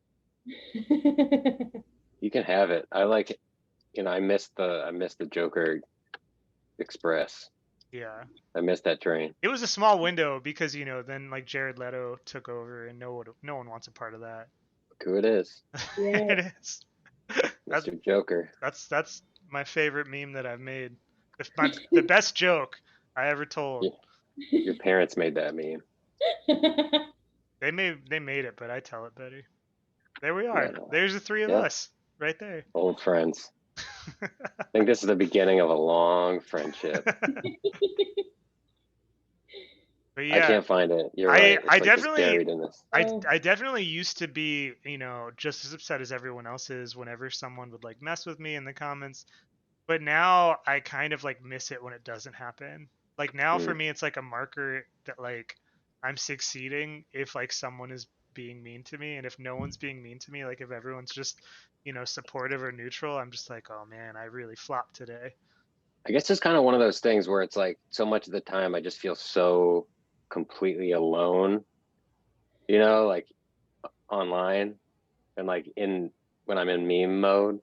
You can have it. I like it. You know, I missed the Joker Express. Yeah, I missed that train. it was a small window because then like Jared Leto took over, and no one wants a part of that. Look who it is, Yeah. It is. That's Mr. Joker. that's my favorite meme that I've made. The best joke I ever told. Yeah. Your parents made that meme. They made it, but I tell it better. There we are. Yeah, no. There's the three of Yeah. us right there. Old friends. I think this is the beginning of a long friendship. But I yeah, can't find it. You're I- right. It's I like just definitely- buried in this. Oh. I definitely used to be, just as upset as everyone else is whenever someone would like mess with me in the comments. But now I kind of like miss it when it doesn't happen. Like now for Mm. me, it's like a marker that like I'm succeeding if like someone is being mean to me, and if no one's being mean to me, like if everyone's just, you know, supportive or neutral, I'm just like, oh man, I really flopped today. I guess it's kind of one of those things where it's like so much of the time I just feel so completely alone, like online and like in when I'm in meme mode,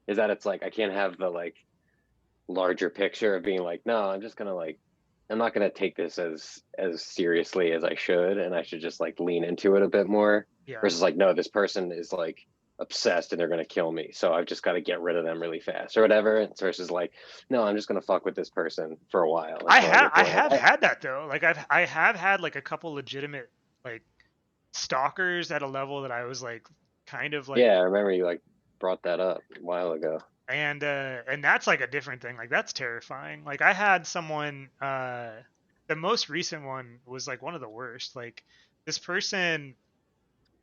is that it's like I can't have the like larger picture of being like, no, I'm just gonna like I'm not gonna take this as seriously as I should, and I should just like lean into it a bit more Yeah. versus like, no, this person is like obsessed and they're gonna kill me, so I've just got to get rid of them really fast or whatever. It's versus like, no, I'm just gonna fuck with this person for a while until I get I bored. have had that though. Like I have had like a couple legitimate like stalkers at a level that I was like kind of like, Yeah, I remember you like brought that up a while ago. and that's like a different thing. Like that's terrifying. Like I had someone the most recent one was like one of the worst. Like this person,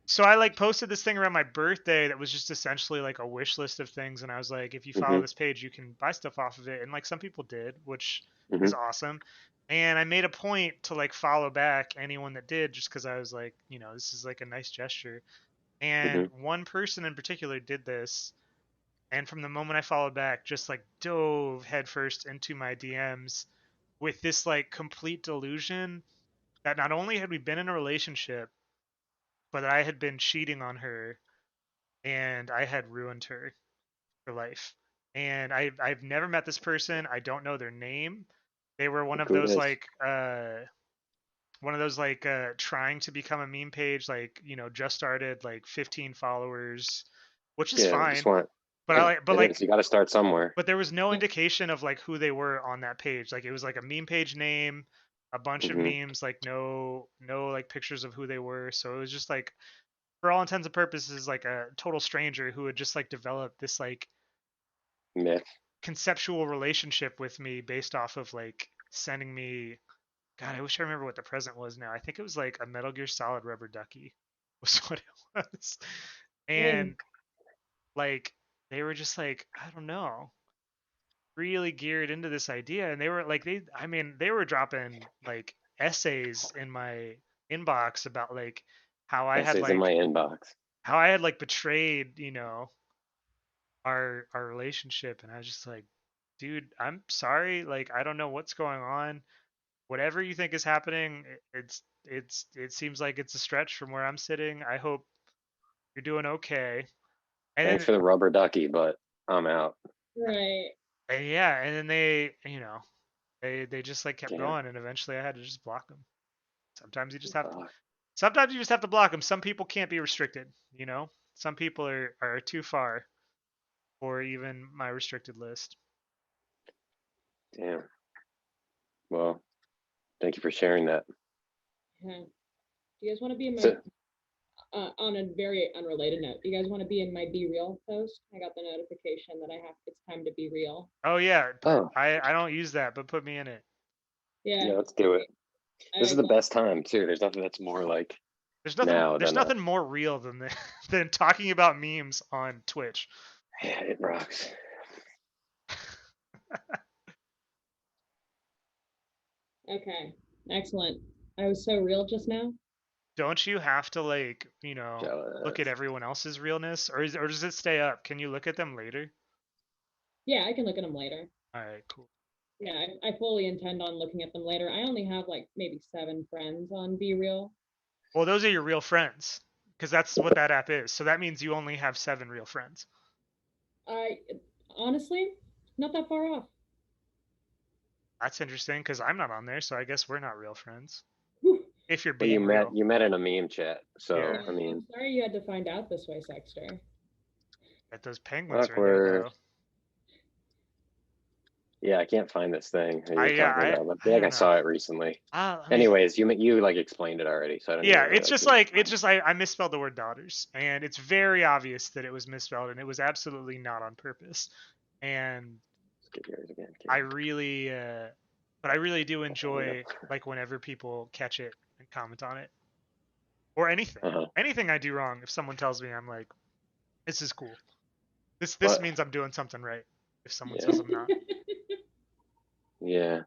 so I like posted this thing around my birthday that was just essentially like a wish list of things, and I was like, if you follow Hmm. this page you can buy stuff off of it, and like some people did, which Hmm. is awesome. And I made a point to like follow back anyone that did, just because I was like, you know, this is like a nice gesture. And Hmm. one person in particular did this, and from the moment I followed back, just like dove headfirst into my DMs with this like complete delusion that not only had we been in a relationship, but that I had been cheating on her and I had ruined her for life. And I've never met this person. I don't know their name. They were one of Who those is? like trying to become a meme page, like, you know, just started, like 15 followers, which is Yeah, just fine. want. But Yeah, it is. You got to start somewhere. but there was no indication of like who they were on that page. Like it was like a meme page name, a bunch of Hmm. memes, like no like pictures of who they were. So it was just like, for all intents and purposes, like a total stranger who had just like developed this like Myth. conceptual relationship with me based off of like sending me, God, I wish I remember what the present was now. I think it was like a Metal Gear Solid rubber ducky was what it was. Dang. And like they were just like, I don't know, really geared into this idea, and they were like, I mean, they were dropping like essays in my inbox about like how I had Essays in my like inbox. betrayed, you know, our relationship. And I was just like, dude, I'm sorry, like I don't know what's going on. Whatever you think is happening, it seems like it's a stretch from where I'm sitting. I hope you're doing okay. And Thanks then for the rubber ducky, but I'm out. Right. and yeah, and then they, you know, they just like kept Damn. going, and eventually I had to just block them. Sometimes you just have to Fuck. sometimes you just have to block them. Some people can't be restricted, you know? Some people are too far for even my restricted list. Damn. Well, thank you for sharing that. Yeah. Do you guys want to be in my So, on a very unrelated note? Do you guys want to be in my Be Real post? I got the notification that it's time to be real. Oh yeah, oh, I don't use that, but put me in it. Yeah. yeah, let's do it. This is I the best time too. There's nothing that's more like now There's than nothing more real than than talking about memes on Twitch. yeah, it rocks. Okay. Excellent. I was so real just now. Don't you have to like, you know, look at Jealous. everyone else's realness, or or does it stay up? Can you look at them later? Yeah, I can look at them later. All right, cool. Yeah, I fully intend on looking at them later. I only have like maybe 7 friends on Be Real. Well, those are your real friends, because that's what that app is. So that means you only have 7 real friends. I honestly not that far off. That's interesting, because I'm not on there, so I guess we're not real friends. Whew. If you're Well, being real. you met in a meme chat, so Yeah. I mean, I'm sorry you had to find out this way, Sexter. That those penguins are in awkward. there though. Yeah, I can't find this thing that I you're yeah, talking about. But I I feel like I don't saw know. it recently. Let me- Anyways, you like explained it already, so I don't. Yeah, even it's just really like I misspelled the word daughters, and it's very obvious that it was misspelled, and it was absolutely not on purpose. And Let's get yours again. I really, but I really do enjoy like whenever people catch it and comment on it, or anything, Uh-huh. anything I do wrong. If someone tells me, I'm like, this is cool. This What? means I'm doing something right. If someone Yeah. says I'm not, Yeah.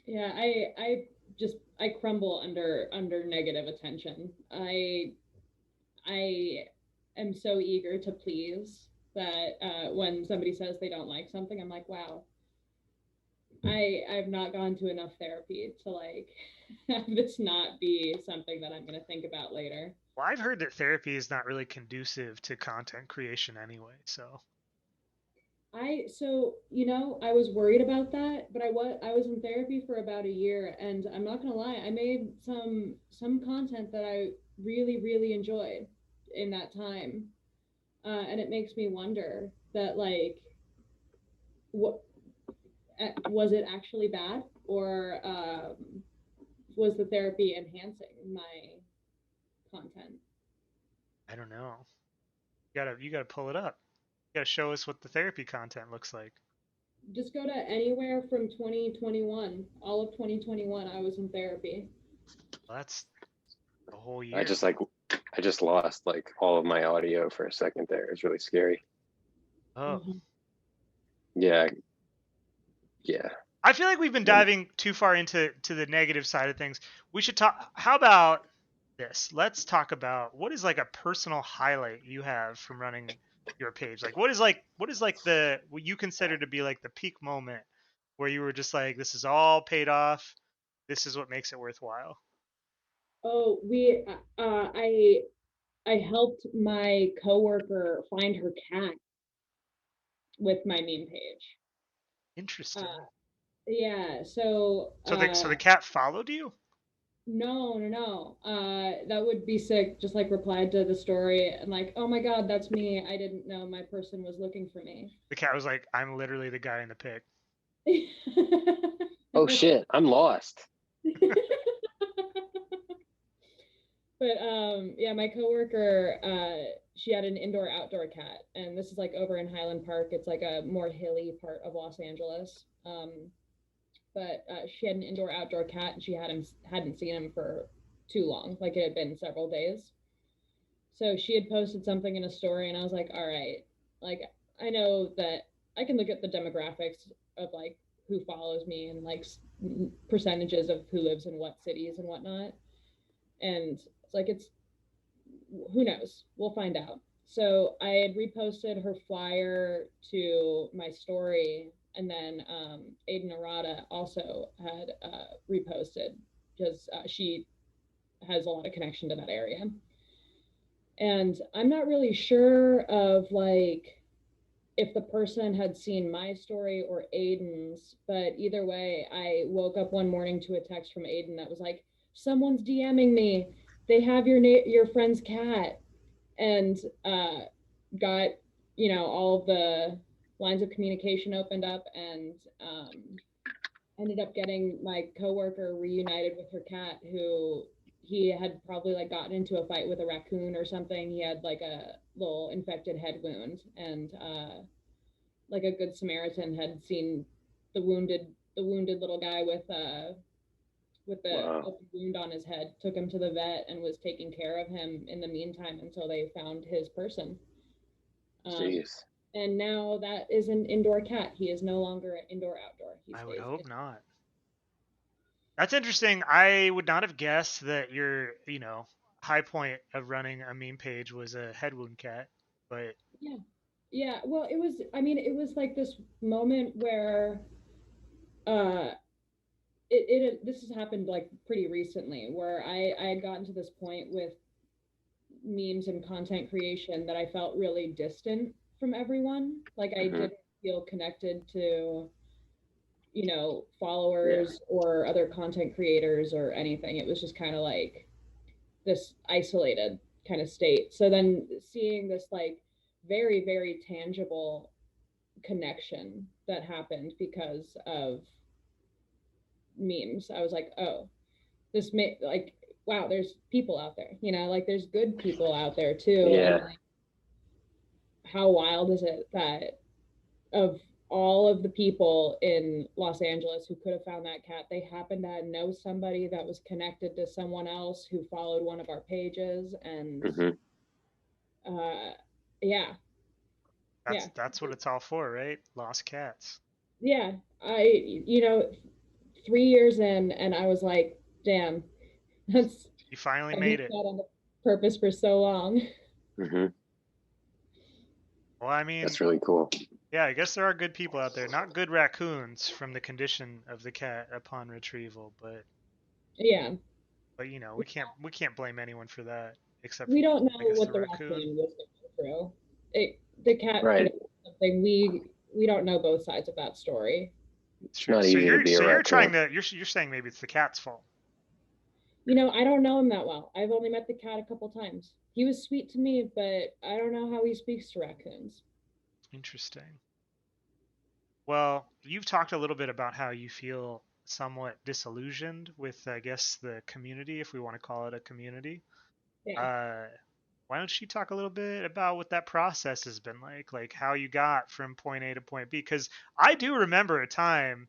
Yeah, I crumble under negative attention. I am so eager to please that when somebody says they don't like something, I'm like, wow, I've not gone to enough therapy to like have this not be something that I'm gonna think about later. Well, I've heard that therapy is not really conducive to content creation anyway. So I was worried about that, but I was in therapy for about a year, and I'm not gonna lie, I made some content that I really enjoyed in that time, and it makes me wonder that like what was it actually bad, or was the therapy enhancing my content? I don't know. You gotta pull it up. You gotta show us what the therapy content looks like. Just go to anywhere from 2021. All of 2021, I was in therapy. Well, that's a whole I year. just like, I just lost like all of my audio for a second there. It's really scary. Oh, Mhm. Yeah. Yeah. I feel like we've been Um, diving too far into the negative side of things. We should talk. How about this? Let's talk about what is like a personal highlight you have from running your page. Like what is like the what you consider to be like the peak moment where you were just like, this is all paid off. This is what makes it worthwhile. Oh, I helped my coworker find her cat with my meme page. Interesting. Uh, yeah, so So the cat followed you? no. That would be sick. Just like replied to the story and like, oh my God, that's me. I didn't know my person was looking for me. The cat was like, I'm literally the guy in the pic. oh shit, I'm lost. But yeah, my coworker, she had an indoor outdoor cat, and this is like over in Highland Park. It's like a more hilly part of Los Angeles. But she had an indoor outdoor cat, and she hadn't seen him for too long, like it had been several days. So she had posted something in a story, and I was like, all right, like I know that I can look at the demographics of like who follows me and like percentages of who lives in what cities and whatnot, and it's like it's who knows? We'll find out. So I had reposted her flyer to my story, and then Aiden Arata also had reposted because she has a lot of connection to that area. And I'm not really sure of like if the person had seen my story or Aiden's, but either way, I woke up one morning to a text from Aiden that was like, "Someone's DMing me. They have your friend's cat," and got all of the lines of communication opened up, and ended up getting my coworker reunited with her cat, who he had probably like gotten into a fight with a raccoon or something. He had like a little infected head wound, and like a good Samaritan had seen the wounded little guy with the Wow. open wound on his head, took him to the vet, and was taking care of him in the meantime until they found his person. Um, Jeez. and now that is an indoor cat. He is no longer an indoor outdoor. He I would stays hope in. not. That's interesting. I would not have guessed that your high point of running a meme page was a head wound cat, but Yeah. Yeah. Well, it was, I mean, it was like this moment where uh this has happened like pretty recently, where I had gotten to this point with memes and content creation that I felt really distant from everyone. Like I Hmm. didn't feel connected to Yeah. followers or other content creators or anything. It was just kind of like this isolated kind of state. So then seeing this like very tangible connection that happened because of memes, I was like, oh, this may like wow, there's people out there, like there's good people out there too. And Yeah. like how wild is it that of all of the people in Los Angeles who could have found that cat, they happened to know somebody that was connected to someone else who followed one of our pages, and Hmm. uh, yeah, that's yeah, that's what it's all for, right? Lost cats. yeah. I 3 years in, and I was like, damn, that's You finally I've made used it. that on the purpose for so long. Hmm. Well, I mean, That's really cool. yeah, I guess there are good people out there. Not good raccoons from the condition of the cat upon retrieval, Yeah, you know, we can't blame anyone for that except we for, don't I know guess, what the the raccoon. raccoon was going through. The cat could Right. have done something. We don't know both sides of that story. It's It's true. not So easy to be a you're trying raccoon. to you're saying maybe it's the cat's fault. You know, I don't know him that well. I've only met the cat a couple times. He was sweet to me, but I don't know how he speaks to raccoons. Interesting. Well, you've talked a little bit about how you feel somewhat disillusioned with, I guess, the community, if we want to call it a community. Yeah. Why don't you talk a little bit about what that process has been like how you got from point A to point B? Because I do remember a time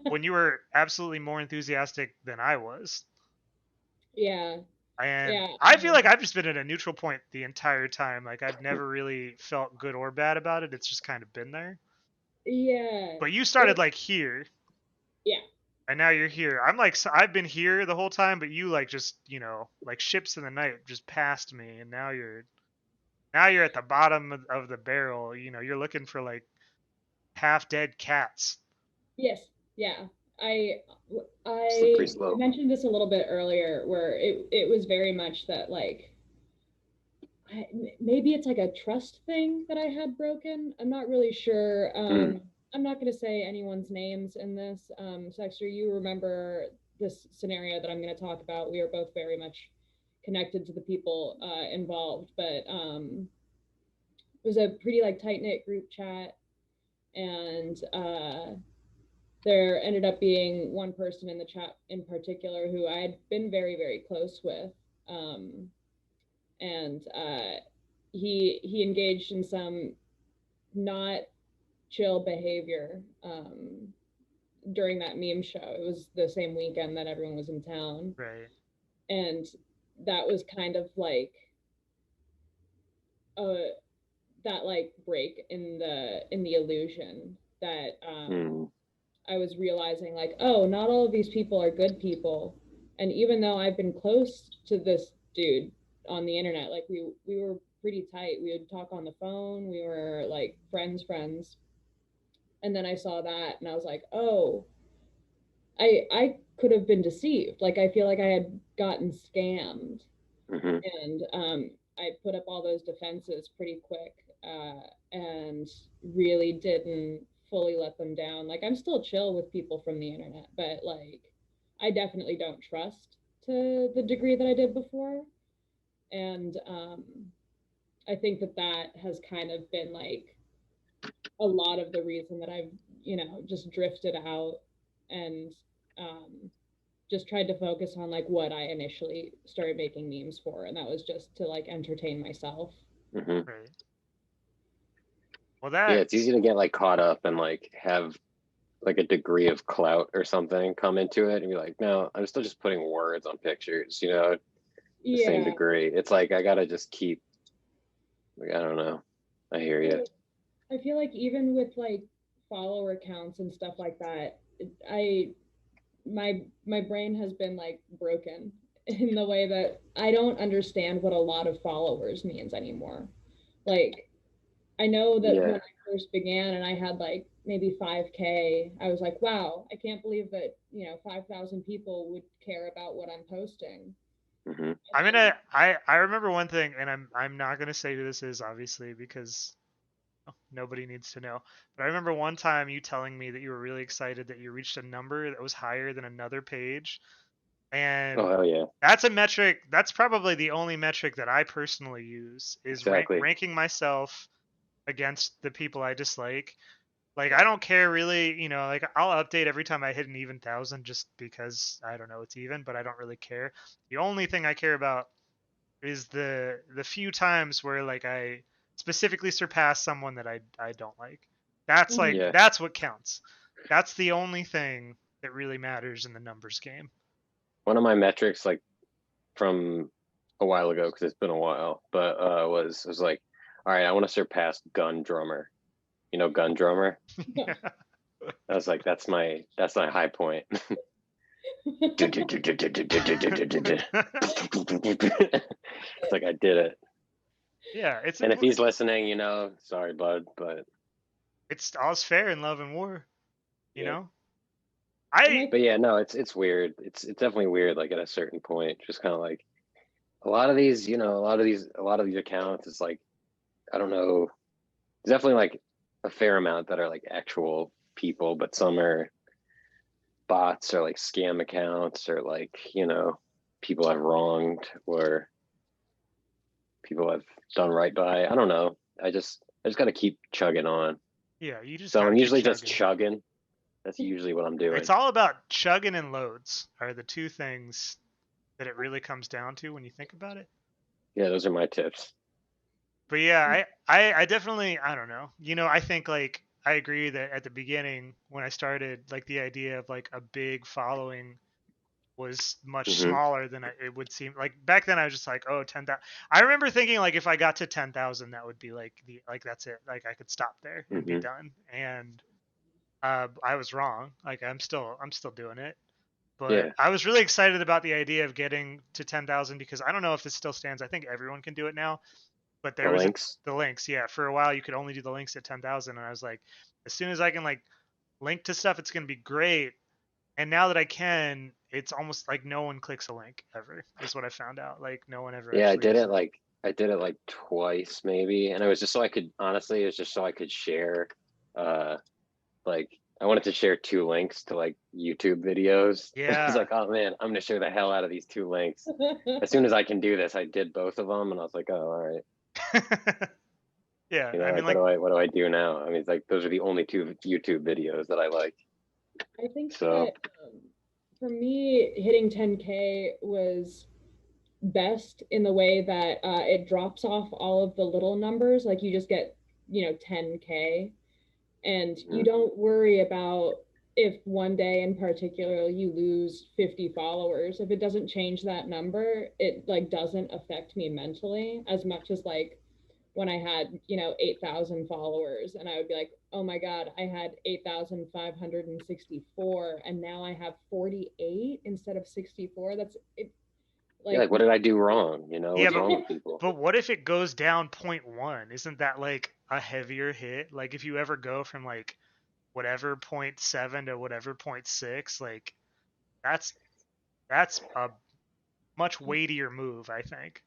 when you were absolutely more enthusiastic than I was. Yeah. And Yeah. I feel like I've just been at a neutral point the entire time. Like I've never really felt good or bad about it. It's just kind of been there. Yeah. But you started like here, Yeah. and now you're here. I'm like, so I've been here the whole time, but you like just, like ships in the night just passed me, and now you're at the bottom of the barrel. You're looking for like half dead cats. Yes. Yeah. I Slippery I slope. mentioned this a little bit earlier where it was very much that like maybe it's like a trust thing that I had broken. I'm not really sure. I'm not going to say anyone's names in this. Sexter, you remember this scenario that I'm going to talk about. We are both very much connected to the people involved, but it was a pretty like tight knit group chat, and there ended up being one person in the chat in particular who I had been very very close with, and he engaged in some not chill behavior during that meme show. It was the same weekend that everyone was in town, Right. and that was kind of like that like break in the illusion that I was realizing like, oh, not all of these people are good people, and even though I've been close to this dude on the internet, like we were pretty tight. We would talk on the phone. We were like friends. And then I saw that, and I was like, oh, I could have been deceived. Like I feel like I had gotten scammed, Hmm. and I put up all those defenses pretty quick, and really didn't fully let them down. Like I'm still chill with people from the internet, but like I definitely don't trust to the degree that I did before, and I think that has kind of been like a lot of the reason that I've just drifted out and just tried to focus on like what I initially started making memes for, and that was just to like entertain myself. Hmm. Right. Well, Yeah, it's easy to get like caught up and like have like a degree of clout or something come into it and be like, no, I'm still just putting words on pictures, the same Yeah. degree. It's like I gotta just keep, like, I don't know. I hear you. I feel like even with like follower counts and stuff like that, my brain has been like broken in the way that I don't understand what a lot of followers means anymore. Like I know that when Yeah. I first began and I had like maybe 5K, I was like, wow, I can't believe that, 5,000 people would care about what I'm posting. Hmm. I remember one thing, and I'm not gonna say who this is, obviously, because nobody needs to know. But I remember one time you telling me that you were really excited that you reached a number that was higher than another page. And Oh, hell yeah. that's a metric, that's probably the only metric that I personally use is Exactly. ranking myself against the people I dislike. Like I don't care really, like I'll update every time I hit an even 1,000 just because I don't know it's even, but I don't really care. The only thing I care about is the few times where like I specifically surpass someone that I don't like. That's like Yeah. that's what counts. That's the only thing that really matters in the numbers game. One of my metrics, like from a while ago, because it's been a while, but was like, all right, I want to surpass Gun Drummer. You know Gun Drummer? Yeah. I was like, that's my high point. It's like I did it. Yeah, it's And if important. he's listening, sorry, bud, but It's all's fair in love and war, you Yeah. know. I but yeah, no, it's weird. It's definitely weird. Like at a certain point, just kind of like a lot of these, a lot of these accounts. It's like I don't know. There's definitely like a fair amount that are like actual people, but some are bots or like scam accounts or like people I've wronged or people I've done right by. I don't know. I just got to keep chugging on. Yeah, you just So gotta I'm keep usually just chugging. chugging. That's usually what I'm doing. It's all about chugging and loads are the two things that it really comes down to when you think about it. Yeah, those are my tips. But yeah, I definitely, I don't know. I think like I agree that at the beginning when I started, like the idea of like a big following was much Mhm. smaller than it would seem. Like back then I was just like, oh, 10,000. I remember thinking like if I got to 10,000, that would be like that's it. Like I could stop there and be Mhm. done. And I was wrong. Like I'm still doing it. But Yeah. I was really excited about the idea of getting to 10,000 because I don't know if this still stands. I think everyone can do it now. But The there was links. the links. Yeah, for a while you could only do the links at 10,000, and I was like, as soon as I can like link to stuff, it's gonna be great. And now that I can, it's almost like no one clicks a link ever. Is what I found out. Like no one ever Yeah, actually. I did it like twice maybe, and it was just so I could honestly, it was just so I could share. Like I wanted to share 2 links to like YouTube videos. I was Yeah. like, oh man, I'm gonna share the hell out of these 2 links. As soon as I can do this, I did both of them, and I was like, oh, all right. Yeah. I mean, Like, like, what do I do now? I mean, it's like those are the only 2 YouTube videos that I like. I think So that for me, hitting 10K was best in the way that it drops off all of the little numbers. Like you just get, 10K, and you don't worry about if one day in particular you lose 50 followers. If it doesn't change that number, it like doesn't affect me mentally as much as like when I had, 8,000 followers and I would be like, oh my God, I had 8,564 and now I have 48 instead of 64. That's it. yeah, like what did I do wrong? yeah, What's wrong with people? but what if it goes down 0.1? Isn't that like a heavier hit? Like if you ever go from like whatever 0.7 to whatever 0.6, like that's a much weightier move, I think.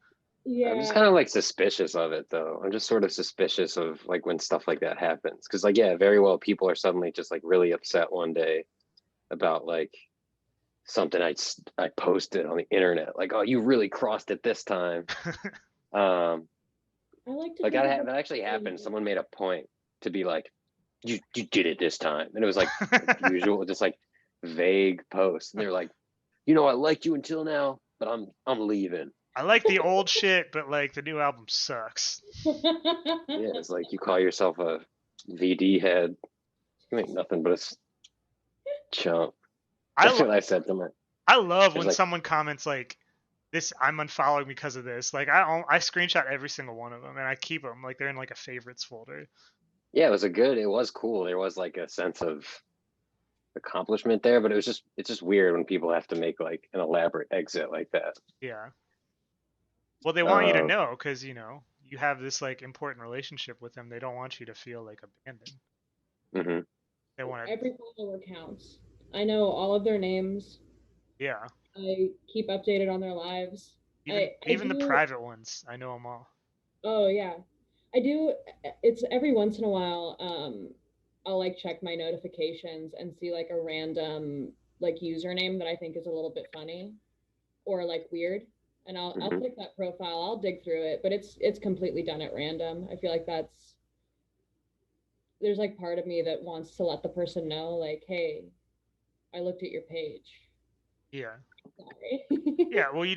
I'm just Yeah. kind of like suspicious of it though. I'm just sort of suspicious of like when stuff like that happens. Cause like, yeah, very well people are suddenly just like really upset one day about like something I posted on the internet. Like, oh, you really crossed it this time. I like to Like think that actually happened. Someone made a point to be like, you did it this time. And it was like usual, just like vague posts. And they're like, I liked you until now, but I'm leaving. I like the old shit, but like the new album sucks. Yeah, it's like you call yourself a VD head. You ain't nothing but a chump. That's what I said to him. I love when like- someone comments like, "This I'm unfollowing because of this." Like I screenshot every single one of them and I keep them like they're in like a favorites folder. Yeah, it was cool. There was like a sense of accomplishment there, but it's just weird when people have to make like an elaborate exit like that. Yeah. Well, they want you to know because you have this like important relationship with them. They don't want you to feel like abandoned. Mm-hmm. They want to. Every follower counts. I know all of their names. Yeah. I keep updated on their lives. Even the private ones, I know them all. Oh yeah, I do. It's every once in a while. I'll like check my notifications and see like a random like username that I think is a little bit funny or like weird, and I'll click that profile. I'll dig through it, but it's completely done at random. I feel like there's like part of me that wants to let the person know like, hey, I looked at your page. Yeah. Sorry. Yeah. Well, you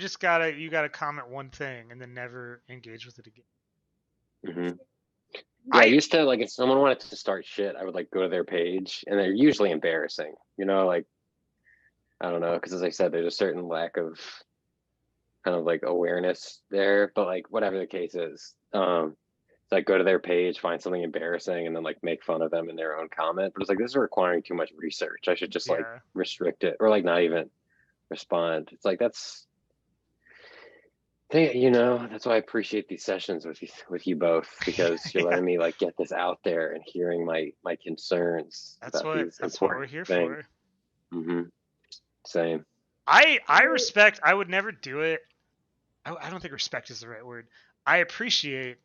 gotta comment one thing and then never engage with it again. Mm-hmm. Yeah, I used to like if someone wanted to start shit, I would like go to their page, and they're usually embarrassing. Like I don't know, because as I said, there's a certain lack of kind of like awareness there. But like whatever the case is, so It's like go to their page, find something embarrassing, and then like make fun of them in their own comment. But it's like this is requiring too much research. I should just like Yeah. restrict it or like not even respond. It's like that's why I appreciate these sessions with you both, because you're Yeah. letting me like get this out there and hearing my concerns about these That's what we're important here things. for. Mm-hmm. Same. I respect. I would never do it. I don't think respect is the right word. I appreciate.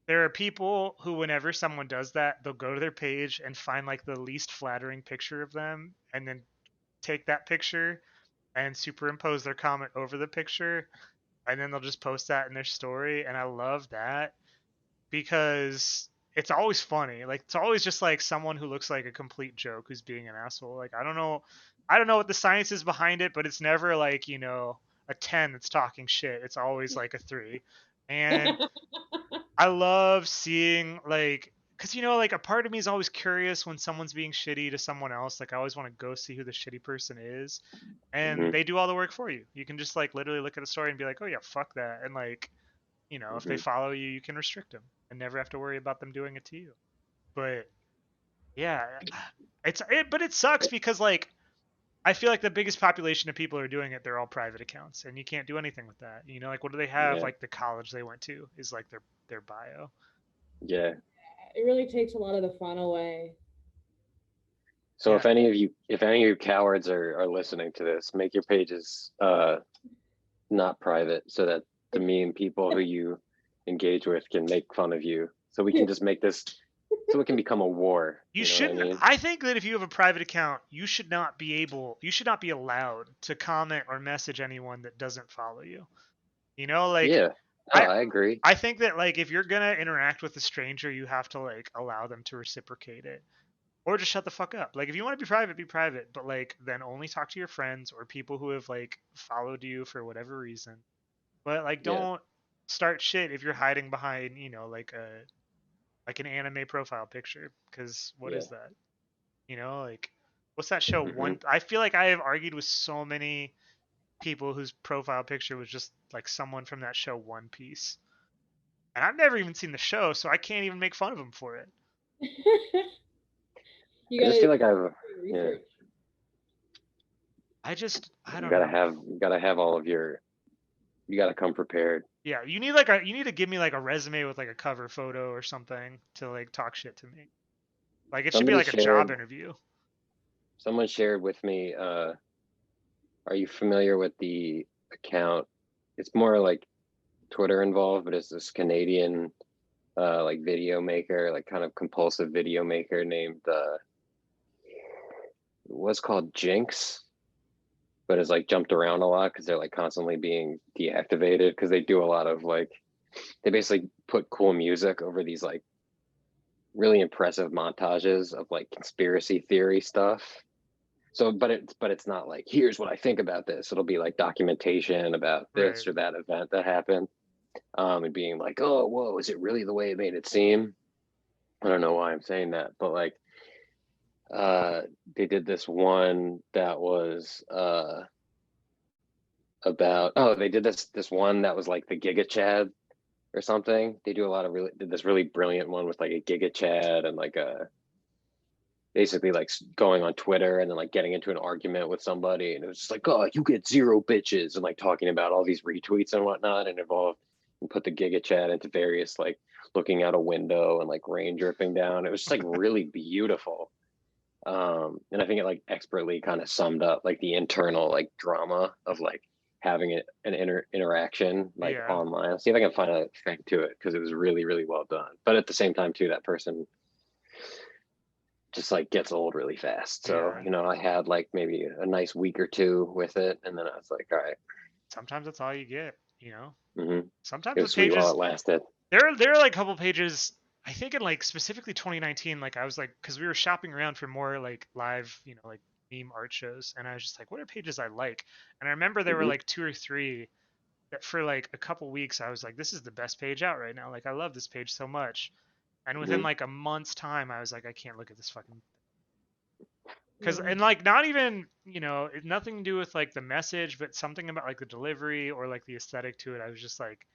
There are people who, whenever someone does that, they'll go to their page and find like the least flattering picture of them, and then take that picture and superimpose their comment over the picture, and then they'll just post that in their story. And I love that because it's always funny. Like it's always just like someone who looks like a complete joke who's being an asshole. Like I don't know what the science is behind it, but it's never like, a 10 that's talking shit. It's always like a 3. And I love seeing like because like a part of me is always curious when someone's being shitty to someone else. Like I always want to go see who the shitty person is, and Hmm. they do all the work for you. You can just like literally look at a story and be like, oh yeah, fuck that, and like if they Hmm. follow you, you can restrict them and never have to worry about them doing it to you. But yeah, but it sucks because like I feel like the biggest population of people who are doing it, they're all private accounts, and you can't do anything with that. Like what do they have? Yeah. Like the college they went to is like their bio. Yeah. It really takes a lot of the fun away. So Yeah. if any of you cowards are listening to this, make your pages not private so that the mean people who you engage with can make fun of you. So we can just make this so it can become a war. You know shouldn't. what I mean? I think that if you have a private account, you should not be allowed to comment or message anyone that doesn't follow you. Like Yeah. No, I agree. I think that like if you're gonna interact with a stranger, you have to like allow them to reciprocate it, or just shut the fuck up. Like if you want to be private, but like then only talk to your friends or people who have like followed you for whatever reason. But like Yeah. don't start shit if you're hiding behind like an anime profile picture, because what Yeah. is that? Like what's that show? Mhm. I feel like I have argued with so many people whose profile picture was just like someone from that show One Piece. And I've never even seen the show, so I can't even make fun of them for it. You I just feel like gotta I've do research. I you don't gotta know. have all of your you gotta come prepared. Yeah, you need to give me like a resume with like a cover photo or something to like talk shit to me. Like it should be Somebody like a job shared interview. someone shared with me, are you familiar with the account? It's more like Twitter involved, but it's this Canadian like video maker, like kind of compulsive video maker named what's called Jinx, but it's like jumped around a lot because they're like constantly being deactivated because they do a lot of like they basically put cool music over these like really impressive montages of like conspiracy theory stuff. So but it's not like here's what I think about this. It'll be like documentation about Right. this or that event that happened. And being like, oh whoa, is it really the way it made it seem? I don't know why I'm saying that, but like they did this one that was about they did this one that was like the Giga Chad or something. They do a lot of did this really brilliant one with like a Giga Chad and like a basically like going on Twitter and then like getting into an argument with somebody, and it was just like, oh, you get 0 bitches, and like talking about all these retweets and whatnot, and involved and put the Giga Chat into various like looking out a window and like rain dripping down. It was just like really beautiful. And I think it like expertly kind of summed up like the internal like drama of like having an interaction like Yeah. online. I'll see if I can find a thing to it because it was really, really well done. But at the same time too, that person just like gets old really fast. So, Yeah. I had like maybe a nice week or 2 with it, and then I was like, all right. Sometimes that's all you get, Mm-hmm. Sometimes It the was sweet while pages it lasted. there are like a couple pages, I think in like specifically 2019, like I was like, because we were shopping around for more like live, like meme art shows, and I was just like, what are pages I like? And I remember there were Mm-hmm. like 2 or 3 that for like a couple weeks I was like, this is the best page out right now. Like I love this page so much. And within Mm-hmm. like a month's time, I was like, I can't look at this fucking because Yeah. and like not even nothing to do with like the message, but something about like the delivery or like the aesthetic to it. I was just like,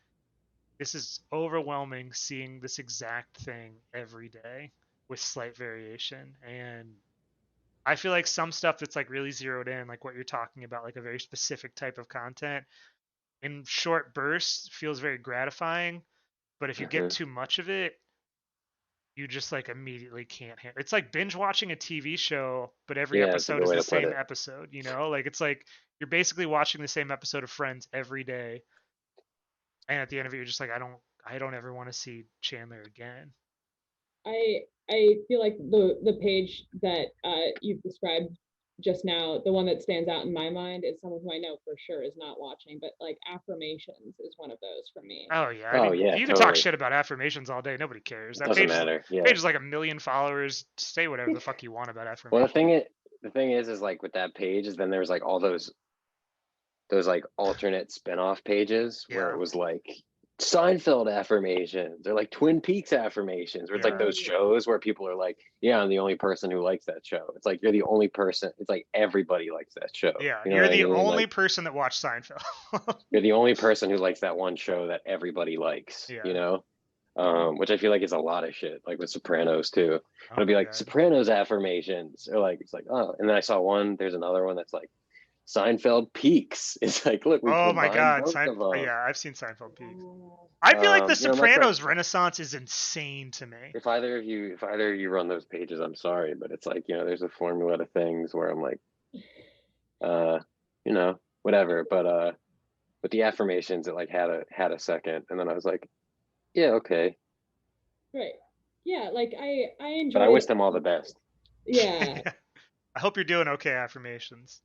this is overwhelming seeing this exact thing every day with slight variation. And I feel like some stuff that's like really zeroed in, like what you're talking about, like a very specific type of content in short bursts feels very gratifying. But if you get Mhm. too much of it, you just like immediately can't handle. It's like binge watching a TV show, but every Yeah, it's a episode good is way the to put same it. episode, you know? Like it's like you're basically watching the same episode of Friends every day, and at the end of it you're just like I don't ever want to see Chandler again. I feel like the page that you've described just now, the one that stands out in my mind is someone who I know for sure is not watching, but like affirmations is one of those for me. Oh yeah, I Oh mean yeah, you can talk totally. shit about affirmations all day, nobody cares. That Doesn't page matter. Yeah. is like 1 million followers. Say whatever the fuck you want about Well, affirmations. the thing is like with that page is then there's like all those like alternate spin-off pages where Yeah, it was like Seinfeld affirmations or like Twin Peaks affirmations, where it's like yeah, those shows where people are like, yeah, I'm the only person who likes that show. It's like you're the only person. It's like everybody likes that show. yeah. You know You're what I the mean? only Like person that watched Seinfeld. you're the only person who likes that one show that everybody likes, you Yeah. know? Which I feel like is a lot of shit, like with Sopranos too. Oh It'll be my like god. Sopranos affirmations, or like it's like, oh, and then I saw one, there's another one that's like Seinfeld peaks. It's like, look, we Oh my combined god. both of them. Yeah, I've seen Seinfeld Peaks. I feel like The You know, that's like Sopranos renaissance is insane to me. if either of you run those pages, I'm sorry, but it's like, you know, there's a formula to things where I'm like, uh, you know, whatever. But the affirmations, it like had a second, and then I was like, yeah, okay. Right. Yeah, like I But I enjoy wish them all the best. yeah, I hope you're doing okay, affirmations.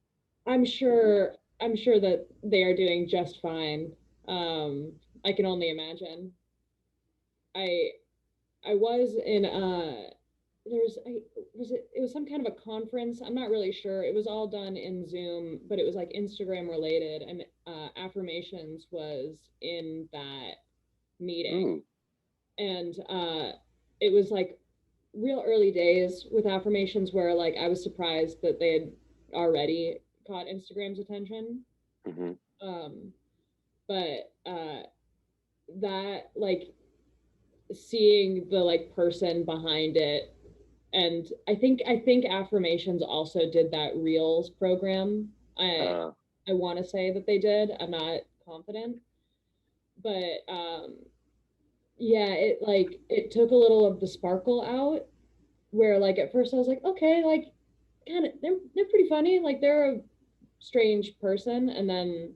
I'm sure that they are doing just fine. I can only imagine. I I was in there was I was it was some kind of a conference. I'm not really sure. It was all done in Zoom, but it was like Instagram related, and affirmations was in that meeting. Ooh, And it was like real early days with affirmations where like I was surprised that they had already caught Instagram's attention. hmm Um, but that like seeing the like person behind it, and I think affirmations also did that Reels program. uh, I want to say that they did. I'm not confident, but yeah, it like it took a little of the sparkle out, where like at first I was like, okay, like kind of they're pretty funny, like they're a strange person, and then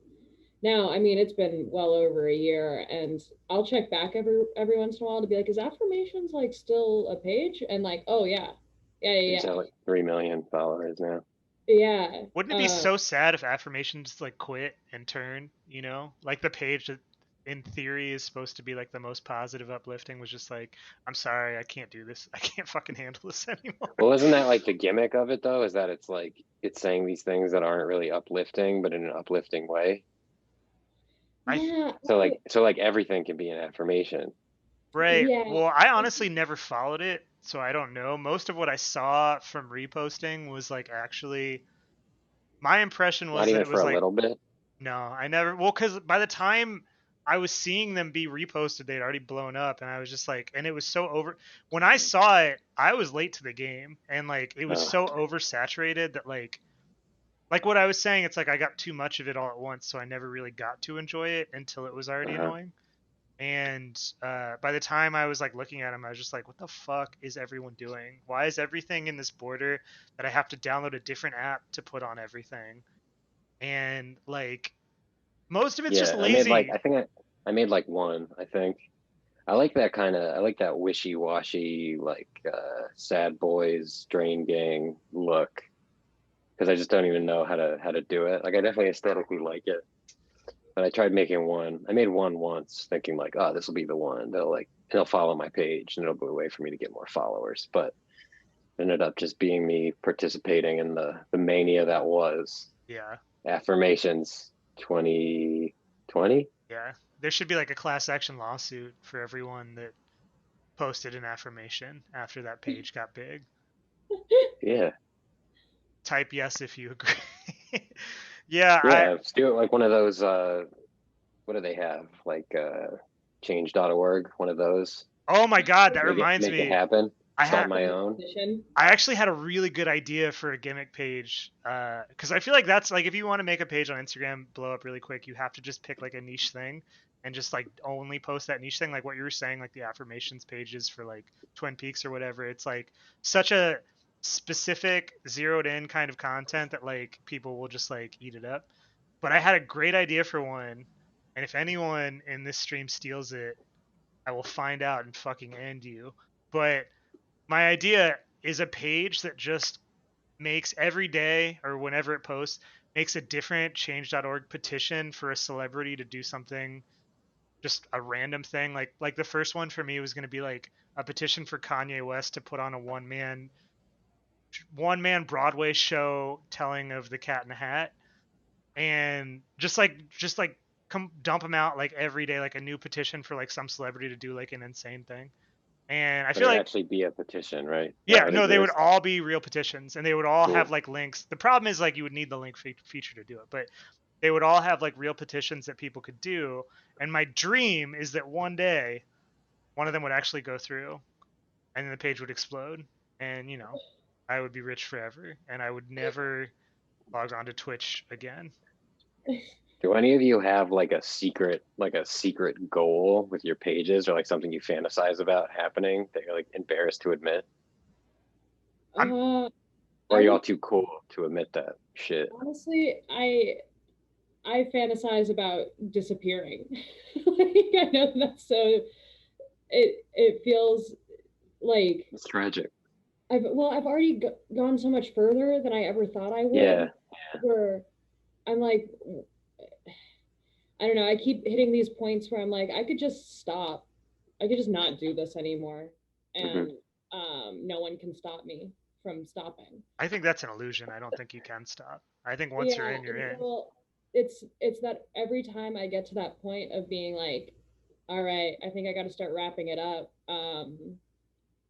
now I mean it's been well over a year, and I'll check back every once in a while to be like, is affirmations like still a page? And like, oh yeah, yeah, it's yeah, at like 3 million followers now. yeah, Wouldn't it be so sad if affirmations like quit and turn, you know? Like the page that in theory is supposed to be like the most positive uplifting was just like, I'm sorry, I can't do this. I can't fucking handle this anymore. Well, isn't that like the gimmick of it though? Is that it's like it's saying these things that aren't really uplifting, but in an uplifting way. I yeah, So like everything can be an affirmation. Right. yeah. Well, I honestly never followed it, so I don't know. Most of what I saw from reposting was like actually my impression Not was that even it for was a like little bit. no, I never. Well, because by the time I was seeing them be reposted, they'd already blown up, and I was just like, and it was so over. When I saw it, I was late to the game, and like it was Uh, so oversaturated that like what I was saying, it's like I got too much of it all at once, so I never really got to enjoy it until it was already uh-huh. annoying. And by the time I was like looking at them, I was just like, what the fuck is everyone doing? Why is everything in this border that I have to download a different app to put on everything? And like most of it's just Yeah, I made like lazy. I made like one, I think. I like that wishy-washy like sad boys drain gang look because I just don't even know how to do it. Like I definitely aesthetically like it. But I tried making one. I made one once thinking like, oh, this will be the one. They'll follow my page and it'll be a way for me to get more followers. But it ended up just being me participating in the mania that was Yeah, affirmations 2020. yeah. There should be like a class action lawsuit for everyone that posted an affirmation after that page got big. Yeah. Type yes if you agree. Yeah, Yeah. Let's do it like one of those what do they have? Like change.org, one of those. Oh my god, that Make reminds it me. happen. I Start had my own. Petition. I actually had a really good idea for a gimmick page, because I feel like that's like if you want to make a page on Instagram blow up really quick, you have to just pick like a niche thing and just like only post that niche thing, like what you were saying, like the affirmations pages for like Twin Peaks or whatever. It's like such a specific zeroed in kind of content that like people will just like eat it up. But I had a great idea for one, and if anyone in this stream steals it, I will find out and fucking end you. But my idea is a page that just makes every day or whenever it posts makes a different change.org petition for a celebrity to do something, just a random thing. Like the first one for me was going to be like a petition for Kanye West to put on a one man Broadway show telling of the Cat in the Hat, and just like come dump them out like every day, like a new petition for like some celebrity to do like an insane thing. And I But feel it'd like actually be a petition, right? That yeah, would no, they would exist. all be real petitions, and they would all Cool. have like links. The problem is like you would need the link feature to do it, but they would all have like real petitions that people could do. And my dream is that one day one of them would actually go through, and then the page would explode, and you know, I would be rich forever, and I would never log on to Twitch again. Do any of you have like a secret goal with your pages, or like something you fantasize about happening that you're like embarrassed to admit? Uh, Or I are you all would- too cool to admit that shit? honestly, I fantasize about disappearing. Like, I know that's so. It feels like It's tragic. I've already gone so much further than I ever thought I would. Yeah. Where I'm like, I don't know. I keep hitting these points where I'm like, I could just stop. I could just not do this anymore, and no one can stop me from stopping. I think that's an illusion. I don't think you can stop. I think once you're in, you're in. Well, it's that every time I get to that point of being like, all right, I think I got to start wrapping it up.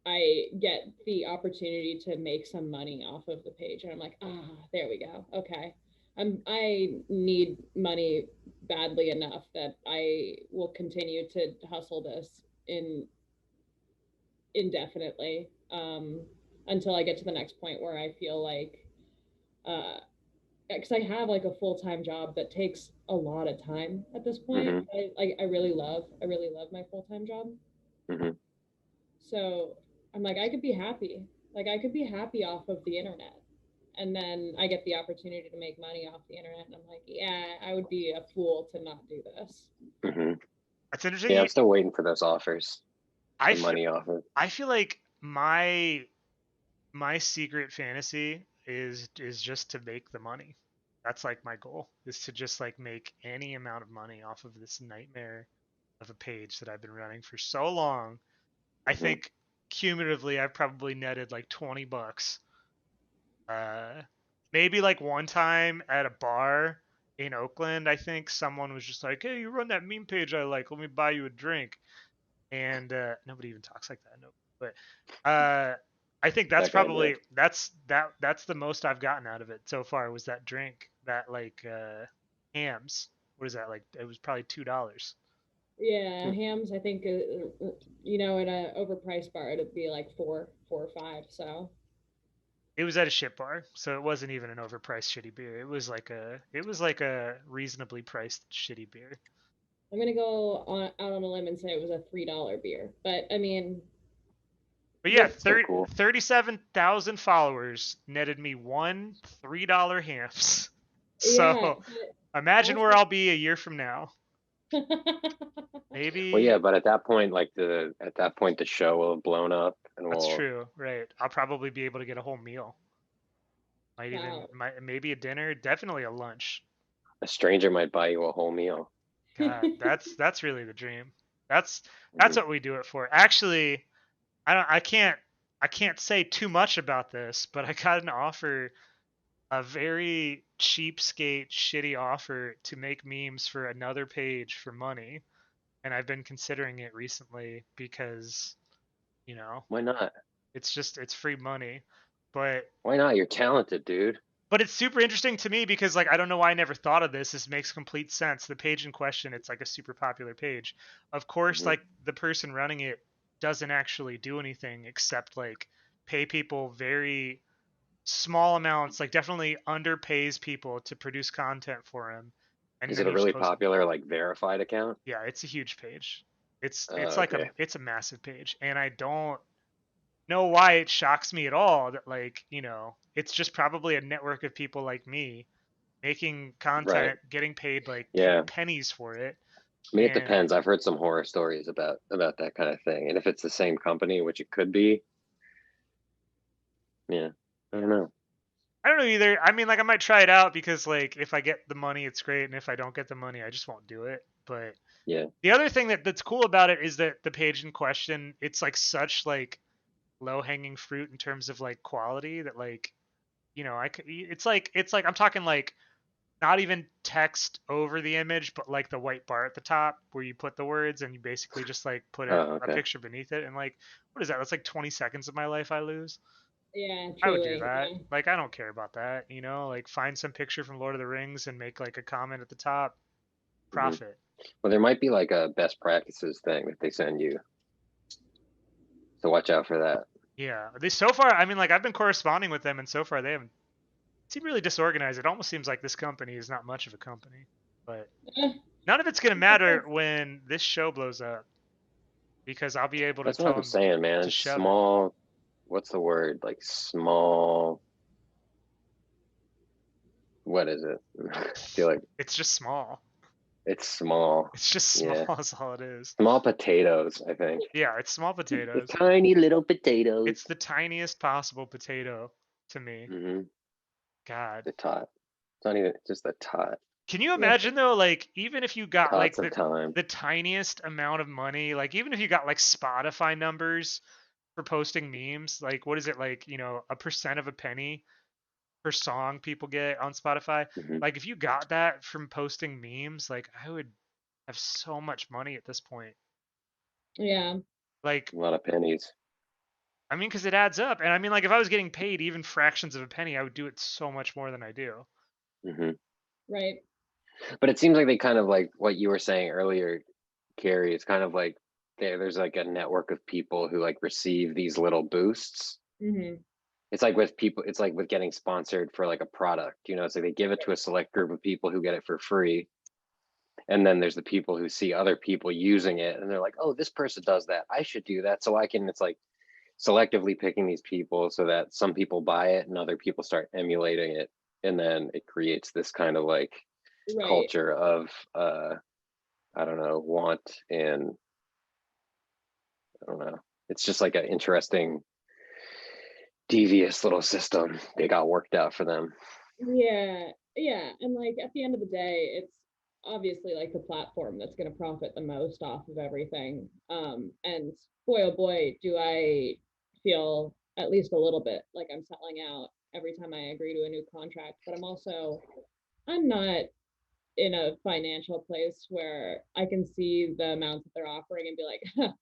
I get the opportunity to make some money off of the page, and I'm like, there we go. Okay, I need money badly enough that I will continue to hustle this indefinitely until I get to the next point where I feel like, because I have like a full-time job that takes a lot of time at this point. I really love my full-time job. So I'm like, I could be happy. Like I could be happy off of the internet. And then I get the opportunity to make money off the internet, and I'm like, yeah, I would be a fool to not do this. That's interesting. Yeah, I'm still waiting for those offers. I The money offer. I feel like my secret fantasy is just to make the money. That's like my goal, is to just like make any amount of money off of this nightmare of a page that I've been running for so long. I think cumulatively I've probably netted like $20. Maybe like one time at a bar in Oakland, I think someone was just like, hey, you run that meme page I like, let me buy you a drink. And nobody even talks like that, no. But I think that's That guy probably did. that's the most I've gotten out of it so far, was that drink, that like hams. What is that, like? It was probably $2. Yeah, hams. I think in a overpriced bar it'd be like four or five. So It was at a shit bar, so it wasn't even an overpriced shitty beer. It was like a reasonably priced shitty beer. I'm gonna go out on a limb and say it was a $3 beer. But I mean, But yeah, so cool. 37,000 followers netted me one $3 hams. So imagine where I'll be a year from now. Maybe. Well, yeah, but at that point, the show will have blown up, and That's we'll. true, right? I'll probably be able to get a whole meal. Maybe a dinner, definitely a lunch. A stranger might buy you a whole meal. God, that's really the dream. That's what we do it for. Actually, I can't say too much about this, but I got an offer, a very cheapskate, shitty offer to make memes for another page for money, and I've been considering it recently because, Why not? it's free money, but Why not? You're talented, dude. But it's super interesting to me because like I don't know why I never thought of this. This makes complete sense. The page in question, it's like a super popular page. Of course, Mhm. like the person running it doesn't actually do anything except like pay people very small amounts, like definitely underpays people to produce content for him. And Is then it a he just really posts it. popular like verified account? Yeah, it's a huge page. It's Oh, like okay. it's a massive page. And I don't know why it shocks me at all that like, it's just probably a network of people like me making Right. content, getting paid like Yeah. pennies for it. I mean, it And depends. I've heard some horror stories about that kind of thing. And if it's the same company, which it could be, yeah, I don't know. I don't know either. I mean, like I might try it out because like if I get the money, it's great, and if I don't get the money, I just won't do it. But Yeah. the other thing that's cool about it is that the page in question, it's like such like low hanging fruit in terms of like quality that like, I could, it's like I'm talking like not even text over the image, but like the white bar at the top where you put the words and you basically just like put a Oh, okay. picture beneath it. And like, what is that? That's like 20 seconds of my life I lose. Yeah, I would do truly. that. Yeah. Like, I don't care about that, like find some picture from Lord of the Rings and make like a comment at the top, Mhm. profit. Well, there might be like a best practices thing that they send you, so watch out for that. Yeah. They so far, I mean, like I've been corresponding with them and so far they haven't seemed really disorganized. It almost seems like this company is not much of a company, but Eh, none of it's going to matter when this show blows up because I'll be able to That's what tell I'm them saying, man. to It's shove it. small. What's the word? Like small. What is it? I feel like It's just small. it's small. It's just small. Yeah. Is all it is. Small potatoes, I think. Yeah, it's small The potatoes. tiny little potatoes. It's the tiniest possible potato to me. Mm-hmm. God. The tot. It's not even just a tot. Can you yeah. imagine though, like even if you got like Tots of time. the tiniest amount of money, like even if you got like Spotify numbers for posting memes, like what is it like, a percent of a penny per song people get on Spotify? Hmm. Like if you got that from posting memes, like I would have so much money at this point. Yeah. Like A lot of pennies. I mean, because it adds up. And I mean, like, if I was getting paid even fractions of a penny, I would do it so much more than I do. Hmm. Right. But it seems like they kind of like what you were saying earlier, Carrie. It's kind of like there's like a network of people who like receive these little boosts. Hmm. It's like with people, it's like with getting sponsored for like a product, it's like they give it to a select group of people who get it for free. And then there's the people who see other people using it and they're like, oh, this person does that. I should do that. So I can, it's like selectively picking these people so that some people buy it and other people start emulating it. And then it creates this kind of like Right. culture of, I don't know, want and I don't know. It's just like an interesting, devious little system they got worked out for them. Yeah. Yeah. And like at the end of the day, it's obviously like the platform that's going to profit the most off of everything. And boy, oh boy, do I feel at least a little bit like I'm selling out every time I agree to a new contract. But I'm not in a financial place where I can see the amounts that they're offering and be like, huh,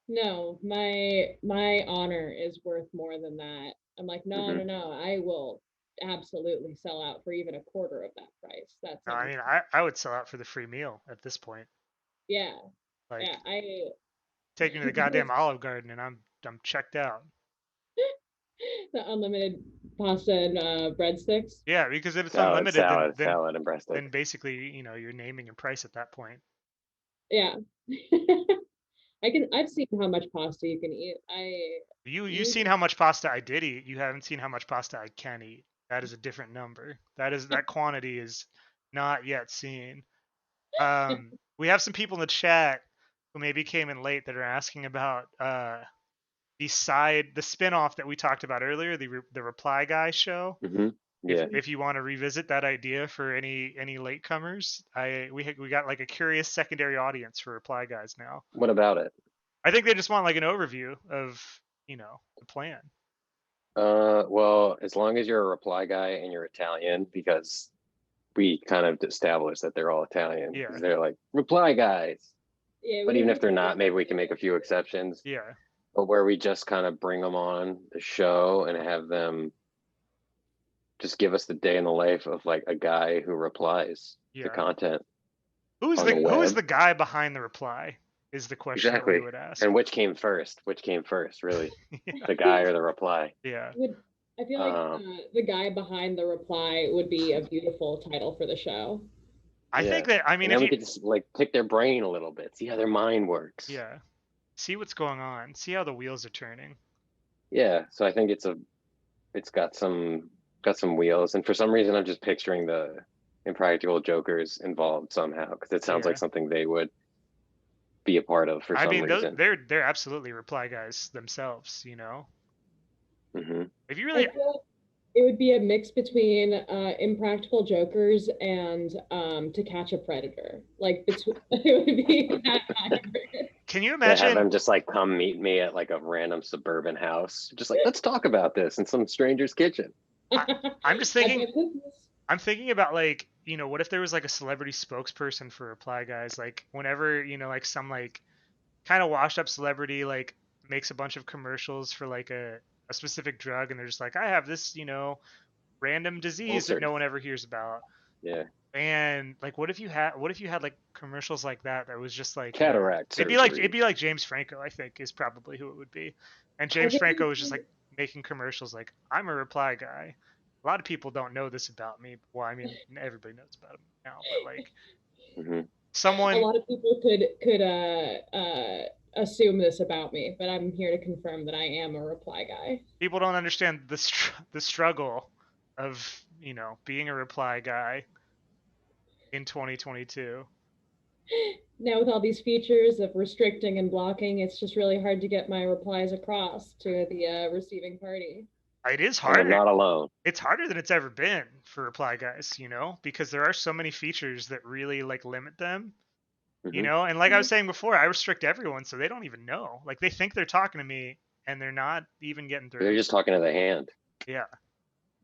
no, my honor is worth more than that. I'm like, no, Hmm. no, no, I will absolutely sell out for even a quarter of that price. That No, I sounds, mean, I would sell out for the free meal at this point. yeah, yeah, Like, I take me to the goddamn Olive Garden and I'm checked out. the unlimited pasta and breadsticks. Yeah, because if it's Salad, unlimited, salad, salad, and breast then stick. basically, you're naming your price at that point. Yeah. I've seen how much pasta you can eat. You've seen how much pasta I did eat. You haven't seen how much pasta I can eat. That is a different number. That quantity is not yet seen. We have some people in the chat who maybe came in late that are asking about the spinoff that we talked about earlier, the Reply Guy show. Hmm. Yeah. If you want to revisit that idea for any latecomers, we got like a curious secondary audience for Reply Guys now. What about it? I think they just want like an overview of the plan. Well, as long as you're a reply guy and you're Italian, because we kind of established that they're all Italian. Yeah. They're like reply guys. Yeah, But even if they're not, maybe we can make a few exceptions. Yeah. But where we just kind of bring them on the show and have them just give us the day in the life of like a guy who replies Yeah. to content. Who's on the the who is web. the guy behind the reply? Is the question that Exactly. we would ask. And which came first? Which came first, really? Yeah. The guy or the reply? Yeah. I feel like Um, the guy behind the reply would be a beautiful title for the show. I think that, I mean, and then if we you, could just like pick their brain a little bit, see how their mind works. yeah, see what's going on, see how the wheels are turning. Yeah. So I think it's got some wheels, and for some reason I'm just picturing the Impractical Jokers involved somehow because it sounds Yeah. like something they would be a part of for I some mean, reason. they're absolutely reply guys themselves, you know. Hmm. If you I really, feel like it would be a mix between Impractical Jokers and To Catch a Predator. Like between it would be that hybrid. can you Yeah, have imagine? them just like come meet me at like a random suburban house, just like let's talk about this in some stranger's kitchen. I'm just I'd thinking. be like, "This I'm thinking about like, you know, what if there was like a celebrity spokesperson for reply guys? Like whenever, you know, like some like kind of washed up celebrity like makes a bunch of commercials for like a specific drug and they're just like, I have this, you know, random disease that Ulcers. no one ever hears about. Yeah, And like what if you had like commercials like that was just like cataract it'd surgery. be like James Franco, I think, is probably who it would be. And I James think Franco it'd was just be- like making commercials like, I'm a reply guy. A lot of people don't know this about me. Well, I mean, everybody knows about him now, but like Hmm. a someone, lot of people could assume this about me, but I'm here to confirm that I am a reply guy. people don't understand the struggle of, you know, being a reply guy in 2022. Now with all these features of restricting and blocking, it's just really hard to get my replies across to the receiving party. It is And I'm harder. not alone. It's harder than it's ever been for reply guys, you know, because there are so many features that really like limit them, you Mhm. know. And like I was saying before, I restrict everyone, so they don't even know. Like they think they're talking to me, and they're not even getting through. They're just talking to the hand. Yeah,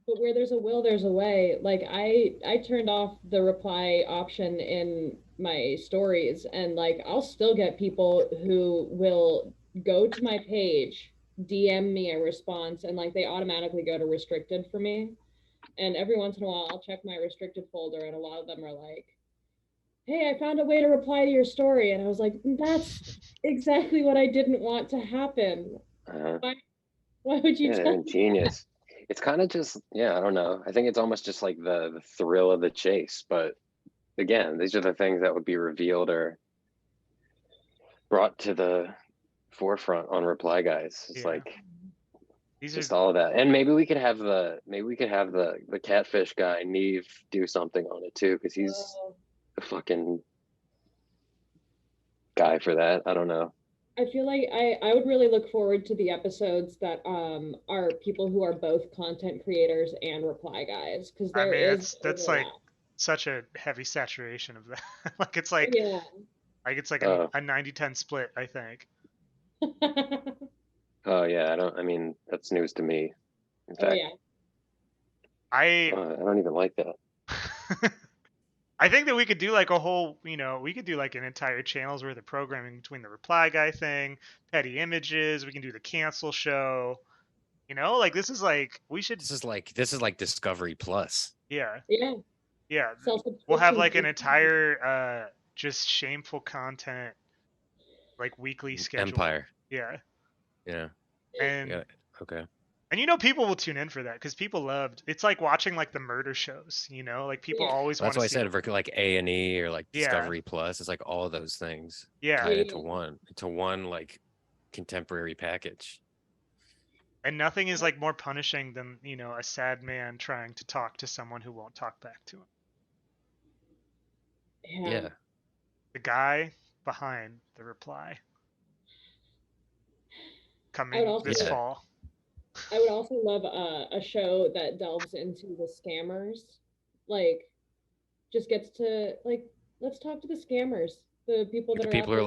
But where there's a will, there's a way. Like I turned off the reply option in my stories, and like I'll still get people who will go to my page, DM me a response, and like they automatically go to restricted for me. And every once in a while, I'll check my restricted folder, and a lot of them are like, "Hey, I found a way to reply to your story," and I was like, "That's exactly what I didn't want to happen. Uh, Why would you yeah, they're tell me?" ingenious. It's kind of just, yeah, I don't know. I think it's almost just like the thrill of the chase. But again, these are the things that would be revealed or brought to the forefront on Reply Guys. It's Yeah. like these just are all of that. And maybe we could have the catfish guy, Neve, do something on it too, because he's Oh. the fucking guy for that. I don't know. I feel like I would really look forward to the episodes that are people who are both content creators and reply guys, because I there mean, is that's like such a heavy saturation of that. Like it's like yeah. it's like Oh. a 90-10 split, I think. Oh yeah, I mean, that's news to me. In Oh fact, yeah. I I don't even like that. I think that we could do like a whole, you know, we could do like an entire channel's worth of programming between the reply guy thing, petty images, we can do the cancel show. You know, like this is like we should This is like Discovery Plus. yeah. Yeah. Yeah. Self-subscription We'll have like an based. entire just shameful content like weekly schedule. Empire. Yeah. Yeah. And Yeah. Okay. and you know people will tune in for that because people loved it's like watching like the murder shows, you know, like people Yeah. always That's want why I to see said for like A&E or like Yeah. Discovery Plus. It's like all of those things yeah. tied Yeah. into one like contemporary package. And nothing is like more punishing than, you know, a sad man trying to talk to someone who won't talk back to him. Yeah. The guy behind the reply. Coming also this Yeah. fall. I would also love a show that delves into the scammers, like just gets to like let's talk to the scammers, the people that The are people out who are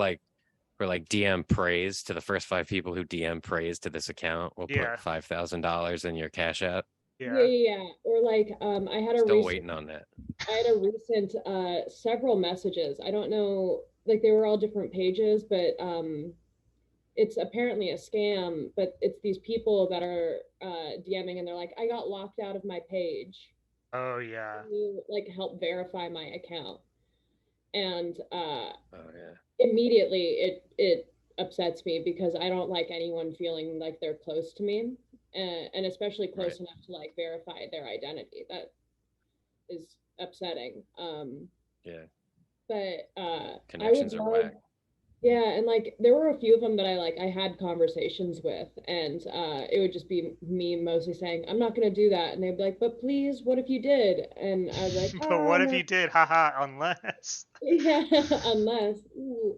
there. like DM praise to the first 5 people who DM praise to this account will Yeah. put $5,000 in your cash app. Yeah, Yeah. yeah, yeah. Or like I had a Still recent waiting on that. I had a recent several messages. I don't know, like they were all different pages, but it's apparently a scam, but it's these people that are DMing and they're like, I got locked out of my page. Oh yeah. Can you like help verify my account? And Oh yeah. immediately it upsets me because I don't like anyone feeling like they're close to me, and especially Right. close enough to like verify their identity. That is upsetting. Yeah. But I would Connections are love, whack. yeah, and like there were a few of them that I had conversations with, and it would just be me mostly saying, I'm not gonna do that. And they'd be like, but please, what if you did? And I was like, But ah, what if no. you did? Haha, unless. Yeah, unless. Ooh.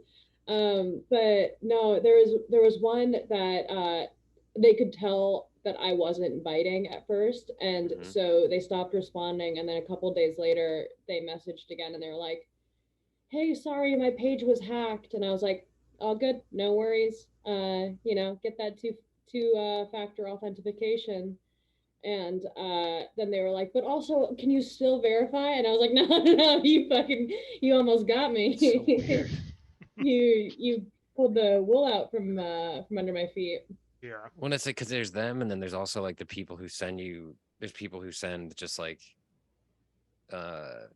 But no, there was one that they could tell that I wasn't biting at first, and Hmm. so they stopped responding, and then a couple days later they messaged again and they were like, "Hey, sorry, my page was hacked." And I was like, "All good, no worries. Get that two factor authentication." And then they were like, "But also, can you still verify?" And I was like, "No, no, you almost got me. So weird. You pulled the wool out from under my feet." Yeah. When it's like, because there's them, and then there's also like the people who send you. There's people who send just uh,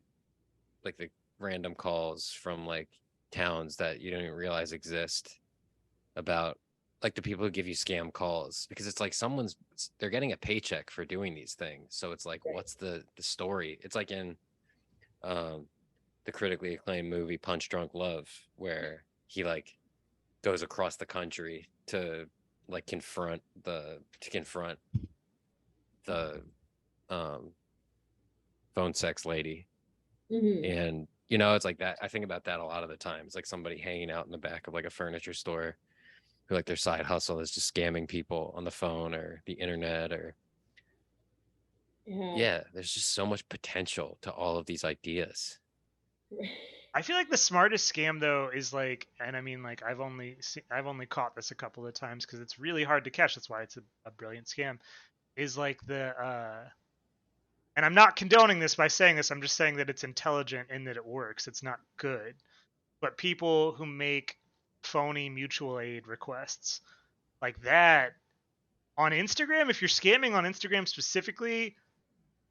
like the random calls from like towns that you don't even realize exist about like the people who give you scam calls because it's like they're getting a paycheck for doing these things. So it's like, Right. what's the story? It's like in um the critically acclaimed movie Punch Drunk Love, where he like goes across the country to like confront the um phone sex lady. Hmm. And it's like that. I think about that a lot of the time. It's like somebody hanging out in the back of like a furniture store who like their side hustle is just scamming people on the phone or the internet or Yeah. yeah, there's just so much potential to all of these ideas. I feel like the smartest scam though is like, and I mean like I've only caught this a couple of times because it's really hard to catch. That's why it's a brilliant scam. Is like and I'm not condoning this by saying this. I'm just saying that it's intelligent in that it works. It's not good, but people who make phony mutual aid requests like that on Instagram, if you're scamming on Instagram specifically,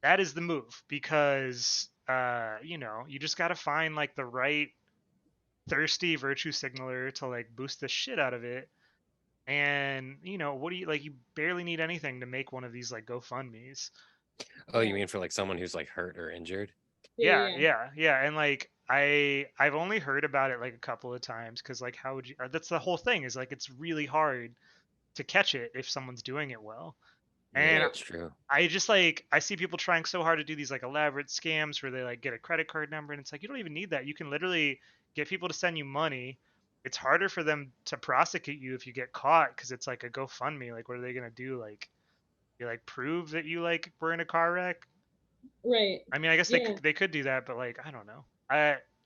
that is the move because you just got to find like the right thirsty virtue signaler to like boost the shit out of it. And what do you barely need anything to make one of these like GoFundMe's. Oh, you Yeah. mean for like someone who's like hurt or injured? Yeah. Yeah, Yeah. yeah, yeah. And like I've only heard about it like a couple of times because like how would you that's the whole thing is like it's really hard to catch it if someone's doing it well. Yeah, And Right. that's true. I just like I see people trying so hard to do these like elaborate scams where they like get a credit card number and it's like you don't even need that. You can literally get people to send you money. It's harder for them to prosecute you if you get caught because it's like a GoFundMe. Like what are they gonna do? Like you like prove that you like were in a car wreck? Right. I mean, I guess Yeah. they could do that, but like I don't know.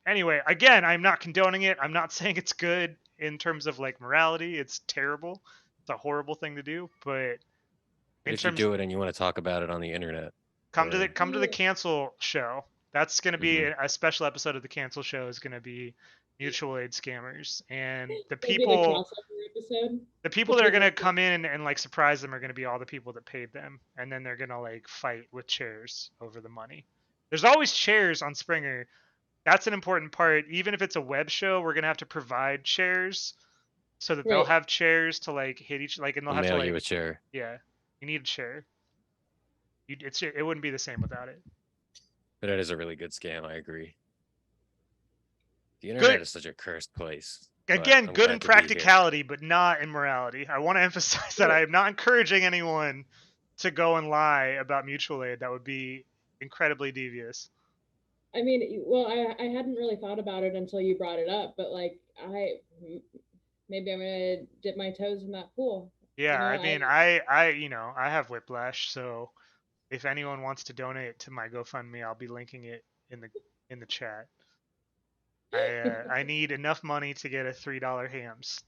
Anyway, again, I'm not condoning it. I'm not saying it's good in terms of like morality. It's terrible. It's a horrible thing to do, but But in if you terms do it and you want to talk about it on the internet, or come to the Yeah. cancel show. That's going to be mhm. a special episode of the cancel show is going to be mutual aid scammers and It'll be the crossover episode the people that are between going the to two. come in and like surprise them are going to be all the people that paid them and then they're going to like fight with chairs over the money. There's always chairs on Springer. That's an important part. Even if it's a web show, we're going to have to provide chairs so that they'll Right. have chairs to like hit each like and they'll We'll have to mail like you a chair. yeah, you need a chair. It wouldn't be the same without it. But it is a really good scam. I agree. The Good internet is such a cursed place, but again, I'm good in glad to be here. practicality, but not in morality. I want to emphasize that I Right. am not encouraging anyone to go and lie about mutual aid. That would be incredibly devious. I mean, well, I hadn't really thought about it until you brought it up, but like maybe I'm gonna dip my toes in that pool. You Yeah, know, I I mean, I have whiplash, so if anyone wants to donate to my GoFundMe, I'll be linking it in the chat. I need enough money to get a $3 hams.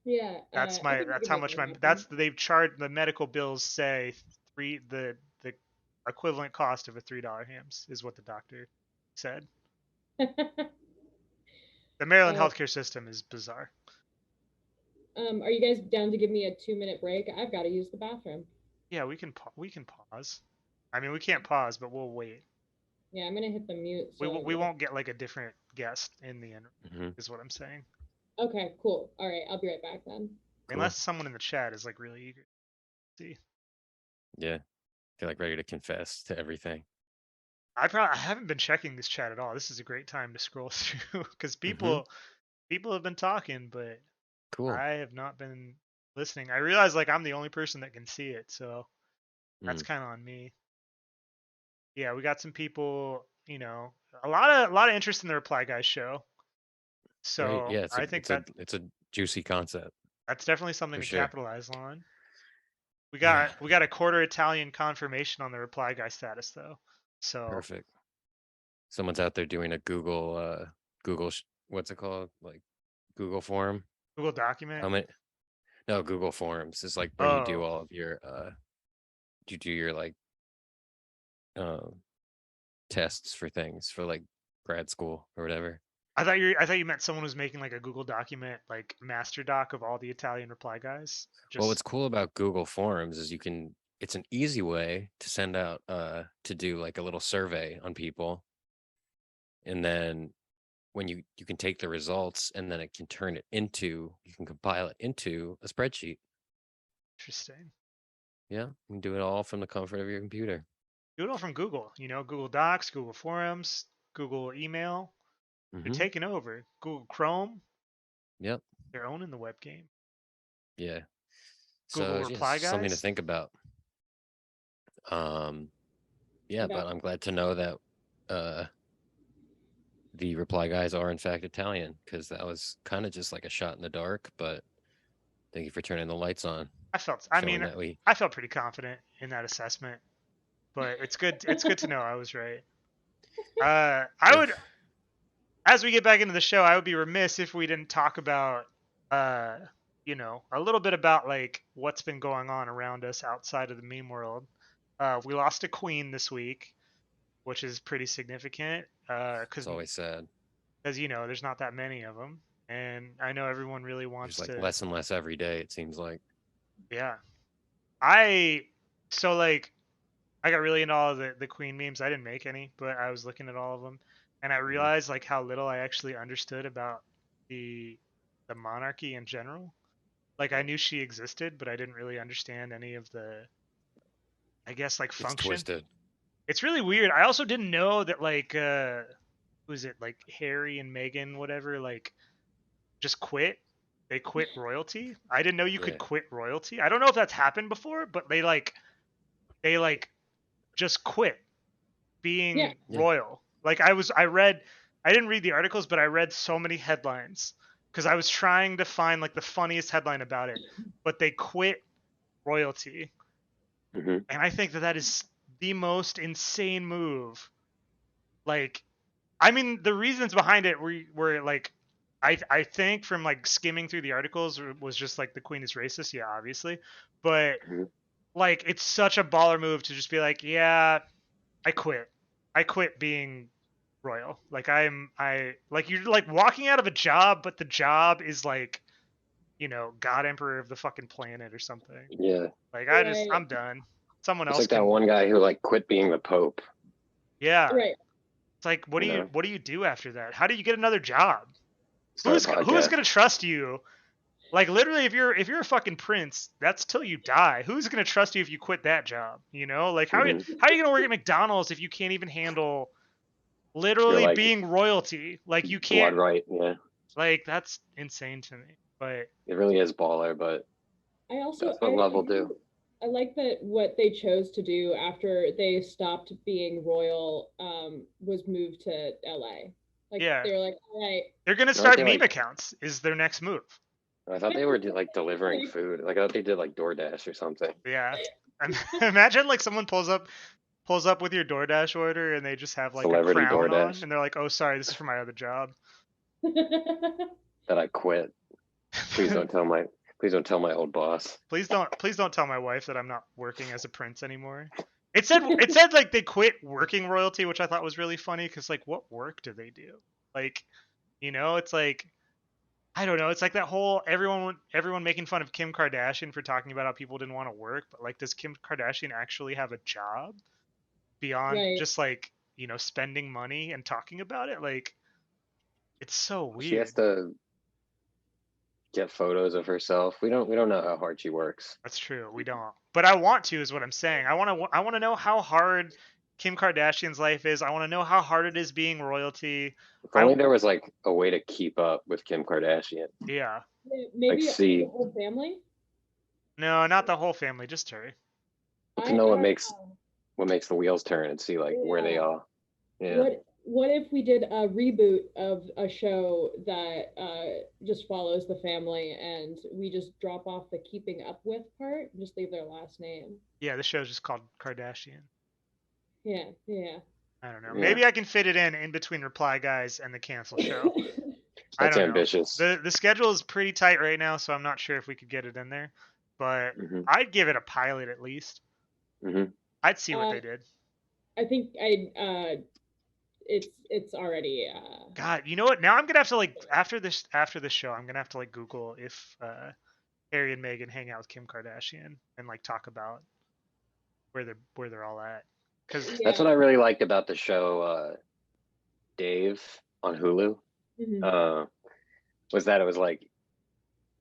yeah, I think we That's can how make much that my happen. that's they've charged the medical bills say the equivalent cost of a $3 hams is what the doctor said. The Maryland uh, healthcare system is bizarre. Are you guys down to give me a 2-minute break? I've got to use the bathroom. Yeah, we can pause. I mean, we can't pause, but we'll wait. Yeah, I'm gonna hit the mute. We won't get like a different guest in the end, Mhm. is what I'm saying. Okay, cool. All right, I'll be right back then. Cool. Unless someone in the chat is like really eager. See, Yeah. They're like ready to confess to everything. I haven't been checking this chat at all. This is a great time to scroll through because Mm-hmm. people have been talking, but Cool. I have not been listening. I realize like I'm the only person that can see it, so that's Mm. kind of on me. Yeah, we got some people, you know, a lot of interest in the Reply Guys show. Great. So Yeah, I think it's a juicy concept. that's definitely something For to sure. capitalize on. We Yeah. got a quarter Italian confirmation on the Reply Guy status though. So Perfect. Someone's out there doing a Google what's it called? Like Google form. Google document. How many? No, Google Forms is like where you do Oh, all of your you do your like tests for things for like grad school or whatever. I thought you meant someone was making like a Google document, like master doc of all the Italian Reply Guys. Well, Just what's cool about Google Forms is it's an easy way to send out to do like a little survey on people. And then when you can take the results and then you can compile it into a spreadsheet. interesting. Yeah, you can do it all from the comfort of your computer. Do it all from Google. You know, Google Docs, Google Forums, Google Email. They're Mm-hmm. taking over. Google Chrome. Yep. They're owning the web game. Yeah. Google So Reply it's something to Guys. think about. Yeah, but I'm glad to know that the Reply Guys are in fact Italian, because that was kind of just like a shot in the dark, but thank you for turning the lights on. I felt pretty confident in that assessment, but it's good to know I was right. I would, as we get back into the show, I would be remiss if we didn't talk about you know, a little bit about like what's been going on around us outside of the meme world. We lost a queen this week, which is pretty significant It's because always sad. you know there's not that many of them, and I know everyone really wants There's like to. less and less every day, it seems like. Yeah, so like I got really into all of the queen memes. I didn't make any, but I was looking at all of them, and I realized like how little I actually understood about the monarchy in general. Like I knew she existed, but I didn't really understand any of the, I guess, like It's function. twisted. It's really weird. I also didn't know that like was it like Harry and Meghan whatever like just quit. They quit royalty. I didn't know you could Yeah. quit royalty. I don't know if that's happened before, but they just quit being Yeah. royal. Like I didn't read the articles, but I read so many headlines because I was trying to find like the funniest headline about it, but they quit royalty. Mhm. And I think that is the most insane move. Like, I mean, the reasons behind it were like, I think from like skimming through the articles was just like the queen is racist, yeah, obviously, but Mhm. like it's such a baller move to just be like, yeah, I quit being royal. Like I like you're like walking out of a job, but the job is like, you know, God Emperor of the fucking planet or something. Yeah, Like Right. I'm done. Someone it's else like that can. one guy who like quit being the Pope. Yeah. Right. It's like what You know? do you do after that? How do you get another job? Start a Who's podcast. gonna trust you? Like literally, if you're a fucking prince, that's till you die. Who's gonna trust you if you quit that job? You know, like how Mhm. are you gonna work at McDonald's if you can't even handle literally like, being royalty? Like you Blood can't. right, yeah. Like that's insane to me. But It really is baller, but I also that's what love will do. I like that what they chose to do after they stopped being royal was move to LA. Like Yeah. they were like, all right. They're gonna Aren't start they, meme like- accounts. Is their next move? I thought they were like delivering food. Like I thought they did like DoorDash or something. Yeah. Imagine like someone pulls up with your DoorDash order and they just have like Celebrity a crown on DoorDash. and they're like, oh sorry, this is for my other job. That I quit. Please don't tell my old boss. Please don't tell my wife that I'm not working as a prince anymore. It said like they quit working royalty, which I thought was really funny because like what work do they do? Like, you know, it's like I don't know. It's like that whole everyone making fun of Kim Kardashian for talking about how people didn't want to work, but like, does Kim Kardashian actually have a job beyond Right. just like, spending money and talking about it? Like, it's so She has weird. to get photos of herself. We don't know how hard she works. That's true. We don't. But I want to, is what I'm saying. I want to know how hard Kim Kardashian's life is. I want to know how hard it is being royalty. If only there was like a way to keep up with Kim Kardashian. Yeah. Maybe the see- whole family. No, not the whole family, just her. To know what I makes don't know. what makes the wheels turn and see like where they Yeah. are. Yeah. What if we did a reboot of a show that just follows the family and we just drop off the keeping up with part and just leave their last name? Yeah, the show's just called Kardashian. Yeah, yeah. I don't know. Yeah. Maybe I can fit it in between Reply Guys and the Cancel Show. I That's don't ambitious. know. The schedule is pretty tight right now, so I'm not sure if we could get it in there. But Mhm. I'd give it a pilot at least. Mhm. I'd see what they did. I think it's already God, you know what? Now I'm gonna have to like after this show, I'm gonna have to like Google if Harry and Meghan hang out with Kim Kardashian and like talk about where they're all at. Because That's what I really liked about the show Dave on Hulu. mhm. Was that it was like,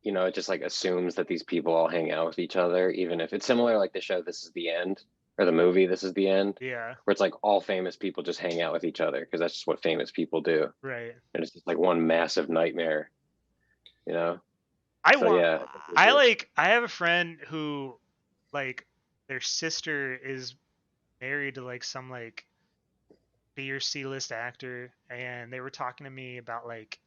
it just like assumes that these people all hang out with each other, even if it's similar like the show This Is the End or the movie This Is the End, yeah, where it's like all famous people just hang out with each other because that's just what famous people do, right. and it's just like one massive nightmare, I So, want. yeah, I have a friend who, like, their sister is married to like some like B or C list actor, and they were talking to me about like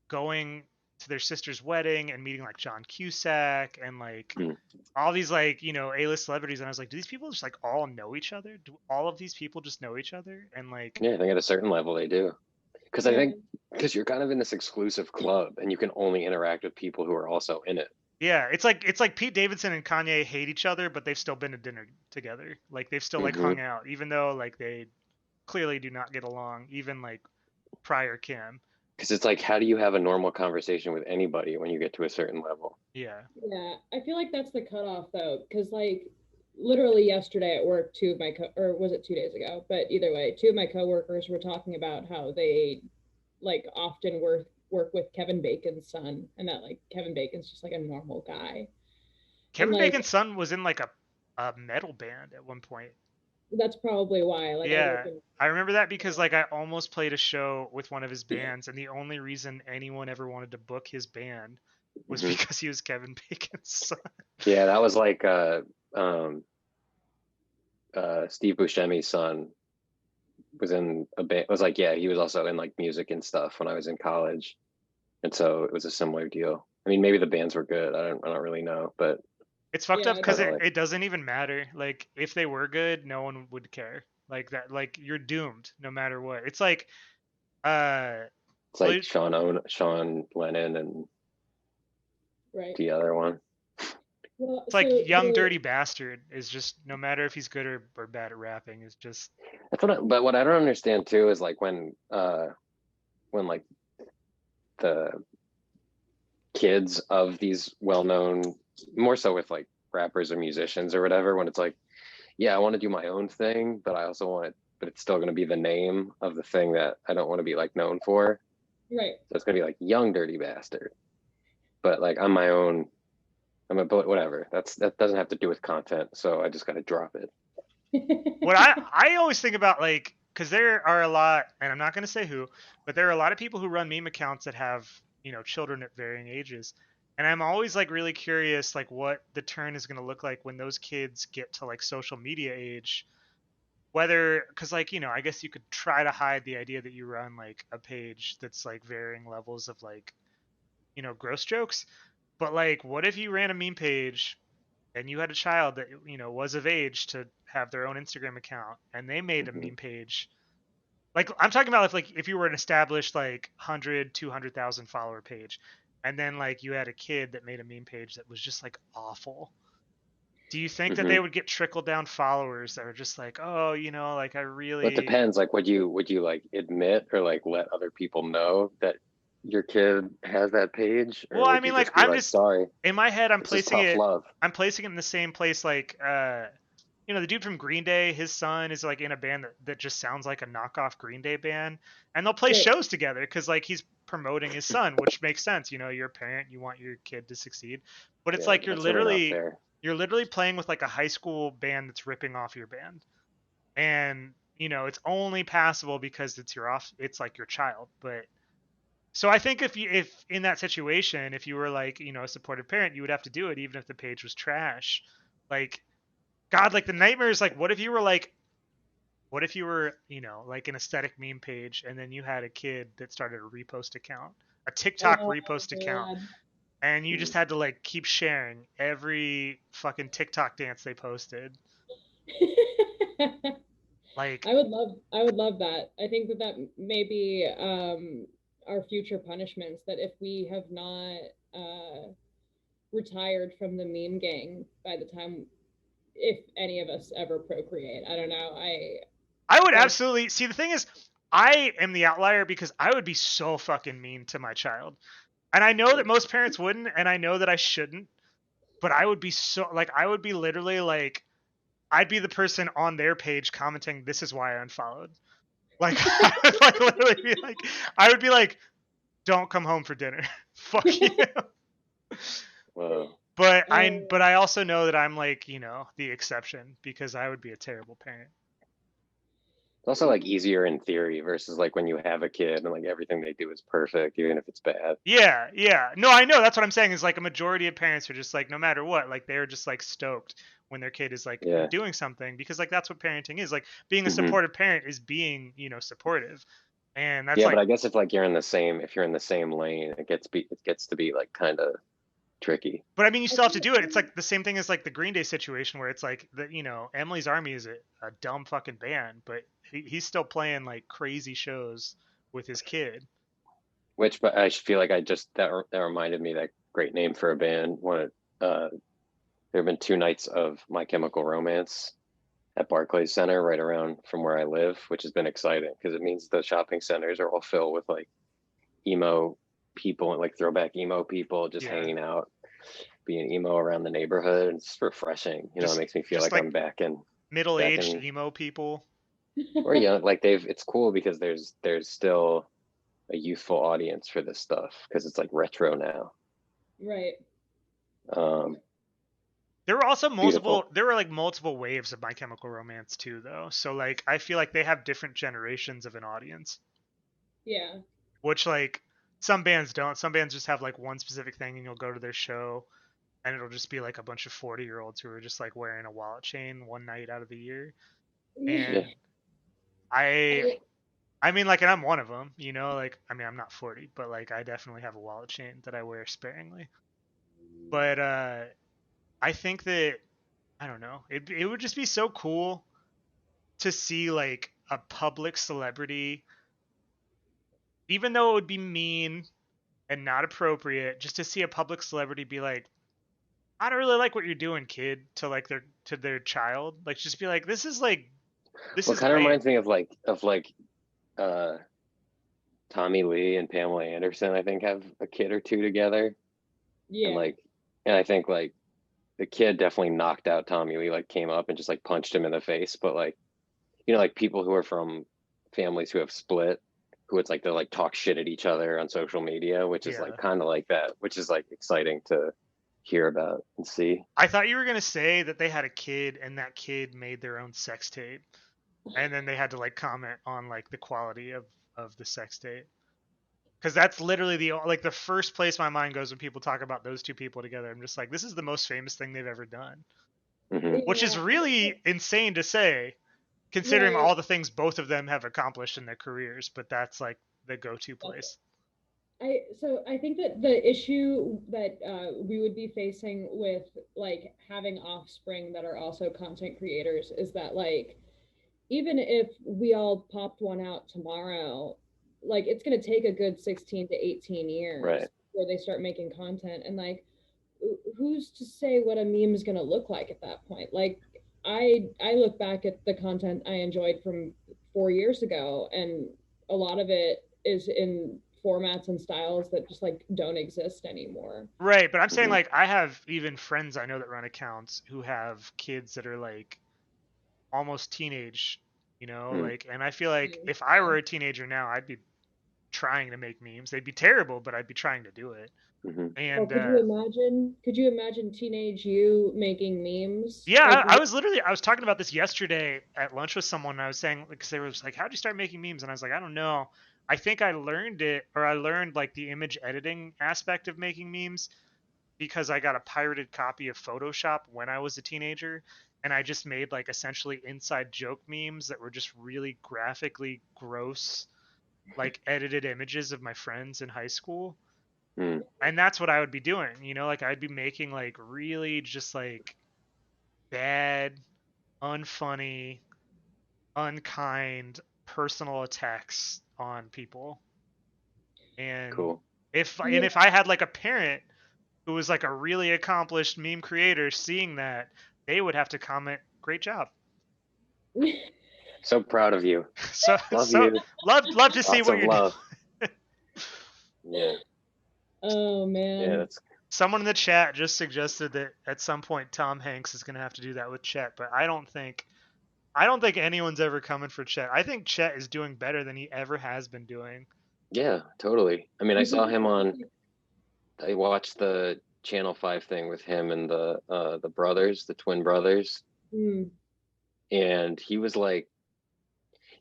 going to their sister's wedding and meeting like John Cusack and like Mm. all these like A-list celebrities, and I was like, do these people just like all know each other? Do all of these people just know each other? And like, yeah, I think at a certain level they do, because I think because you're kind of in this exclusive club and you can only interact with people who are also in it. yeah, it's like Pete Davidson and Kanye hate each other, but they've still been to dinner together. Like they've still like Mhm. hung out, even though like they clearly do not get along, even like prior Kim. Because it's like, how do you have a normal conversation with anybody when you get to a certain level? Yeah. Yeah, I feel like that's the cutoff though, because like literally yesterday at work, or was it 2 days ago? But either way, two of my coworkers were talking about how they like often work with Kevin Bacon's son, and that like Kevin Bacon's just like a normal guy. Kevin like- Bacon's son was in like a metal band at one point. That's probably why. Like, Yeah, I remember that because like I almost played a show with one of his Yeah. bands, and the only reason anyone ever wanted to book his band was Mhm. because he was Kevin Bacon's son. Yeah, that was like Steve Buscemi's son was in a band. Was like, yeah, he was also in like music and stuff when I was in college, and so it was a similar deal. I mean, maybe the bands were good. I don't really know, but It's fucked Yeah, up because totally. it doesn't even matter. Like if they were good, no one would care. Like that, like you're doomed no matter what. It's like, it's like Well, Sean Lennon and right. the other one. Well, it's like so Young the- Dirty Bastard is just no matter if he's good or bad at rapping, is just That's but what I don't understand too is like when like the kids of these well-known, more so with like rappers or musicians or whatever, when it's like, yeah, I want to do my own thing, but I also want it, but it's still going to be the name of the thing that I don't want to be like known for. right. So it's going to be like Young Dirty Bastard, but like I'm my own. But whatever. That doesn't have to do with content, so I just got to drop it. what I always think about, like, because there are a lot, and I'm not going to say who, but there are a lot of people who run meme accounts that have children at varying ages, and I'm always like really curious like what the turn is going to look like when those kids get to like social media age, whether because like I guess you could try to hide the idea that you run like a page that's like varying levels of like gross jokes, but like what if you ran a meme page and you had a child that was of age to have their own Instagram account, and they made a Mhm. meme page. Like I'm talking about if you were an established like 100, 200,000 follower page, and then like you had a kid that made a meme page that was just like awful. Do you think that Mhm. they would get trickle down followers that are just like, oh, like I really Well, it depends. Like, would you like admit or like let other people know that your kid has that page, or Well, I would mean, you like, just be I'm like, just sorry, in my head, this is tough love? I'm placing it in the same place, like, you know, the dude from Green Day, his son is like in a band that just sounds like a knockoff Green Day band, and they'll play Right. shows together because like he's promoting his son, which makes sense. You know, you're a parent, you want your kid to succeed, but it's Yeah, like that's really not fair. you're literally playing with like a high school band that's ripping off your band, and you know it's only passable because it's like your child. But so I think if in that situation, if you were like, you know, a supportive parent, you would have to do it even if the page was trash. Like, God, like the nightmare is like, what if you were like, what if you were, you know, like an aesthetic meme page and then you had a kid that started a repost account, a TikTok Oh, repost account, God. and you just had to like keep sharing every fucking TikTok dance they posted. Like, I would love that. I think that may be our future punishments, that if we have not retired from the meme gang by the time, if any of us ever procreate. I don't know. I would like absolutely see. The thing is, I am the outlier because I would be so fucking mean to my child. And I know that most parents wouldn't, and I know that I shouldn't, but I would be so like I would be literally like I'd be the person on their page commenting, "This is why I unfollowed." Like I would like literally be like, I would be like, "Don't come home for dinner, fuck you." Whoa. But oh, I also know that I'm like, you know, the exception because I would be a terrible parent. It's also like easier in theory versus like when you have a kid and like everything they do is perfect, even if it's bad. Yeah, yeah. No, I know. That's what I'm saying is like a majority of parents are just like, no matter what, like they're just like stoked when their kid is like Yeah. doing something because like that's what parenting is. Like being a hmm supportive parent is being, you know, supportive. And that's Yeah, but like, I guess if like you're in the same, if you're in the same lane, it gets to be like kind of tricky. but I mean, you I still have to think do it. It's like the same thing as like the Green Day situation where it's like that, you know, Emily's Army is a dumb fucking band, but he's still playing like crazy shows with his kid. Which, but I feel like that reminded me that great name for a band. There have been 2 nights of My Chemical Romance at Barclays Center right around from where I live, which has been exciting because it means the shopping centers are all filled with like emo people and like throwback emo people just Yeah. hanging out, being emo around the neighborhood. It's refreshing. You know, it makes me feel Just like like I'm back middle-aged in, emo people. or like it's cool because there's still a youthful audience for this stuff because it's like retro now. right. Um, There were also Beautiful. there were like multiple waves of My Chemical Romance too, though. So like, I feel like they have different generations of an audience, Yeah. which like some bands don't. Some bands just have like one specific thing, and you'll go to their show, and it'll just be like a bunch of 40-year-olds who are just like wearing a wallet chain one night out of the year. Yeah. Yeah. And I, I, I mean, like, and I'm one of them, you know. Like, I mean, I'm not 40, but like, I definitely have a wallet chain that I wear sparingly. But I think that I don't know. It would just be so cool to see like a public celebrity, even though it would be mean and not appropriate, just to see a public celebrity be like, I don't really like what you're doing, kid, to like their child. Like just be like, this Well, it is kind of lame. reminds me of uh Tommy Lee and Pamela Anderson, I think, have a kid or two together. And yeah. like, and I think like the kid definitely knocked out Tommy Lee, like came up and just like punched him in the face. But like, you know, like people who are from families who have split, who it's like they like talk shit at each other on social media, which is like Yeah. kind of like that, which is like exciting to hear about and see. I thought you were gonna say that they had a kid and that kid made their own sex tape, and then they had to like comment on like the quality of the sex tape. Because that's literally the first place my mind goes when people talk about those two people together. I'm just like, this is the most famous thing they've ever done, hmm which is Yeah. really insane to say, considering Right. all the things both of them have accomplished in their careers. But that's like the go-to place. I think that the issue that we would be facing with like having offspring that are also content creators is that like even if we all popped one out tomorrow, like it's going to take a good 16 to 18 years Right. before they start making content, and like who's to say what a meme is going to look like at that point? Like I look back at the content I enjoyed from 4 years ago, and a lot of it is in formats and styles that just like don't exist anymore. Right, but I'm saying Mhm. like I have even friends I know that run accounts who have kids that are like almost teenage, Mm. like, and I feel like Mm. if I were a teenager now, I'd be trying to make memes. They'd be terrible, but I'd be trying to do it. Mhm. Or And could you imagine teenage you making memes? yeah, Like I was talking about this yesterday at lunch with someone. And I was saying, because they were just like, "How'd you start making memes?" And I was like, "I don't know. I think I learned it, or I learned like the image editing aspect of making memes because I got a pirated copy of Photoshop when I was a teenager, and I just made like essentially inside joke memes that were just really graphically gross, like edited images of my friends in high school." Mm. And that's what I would be doing, like I'd be making like really just like bad, unfunny, unkind personal attacks on people. And Cool. if Yeah. I had like a parent who was like a really accomplished meme creator seeing that, they would have to comment, "Great job." So proud of you. So Love you. love to see Lots what of you're love. doing. Yeah. Oh man. Yeah. That's Someone in the chat just suggested that at some point Tom Hanks is going to have to do that with Chet, but I don't think anyone's ever coming for Chet. I think Chet is doing better than he ever has been doing. yeah. Totally. I mean, I saw him on. I watched the Channel 5 thing with him and the brothers, the twin brothers, Mm. and he was like,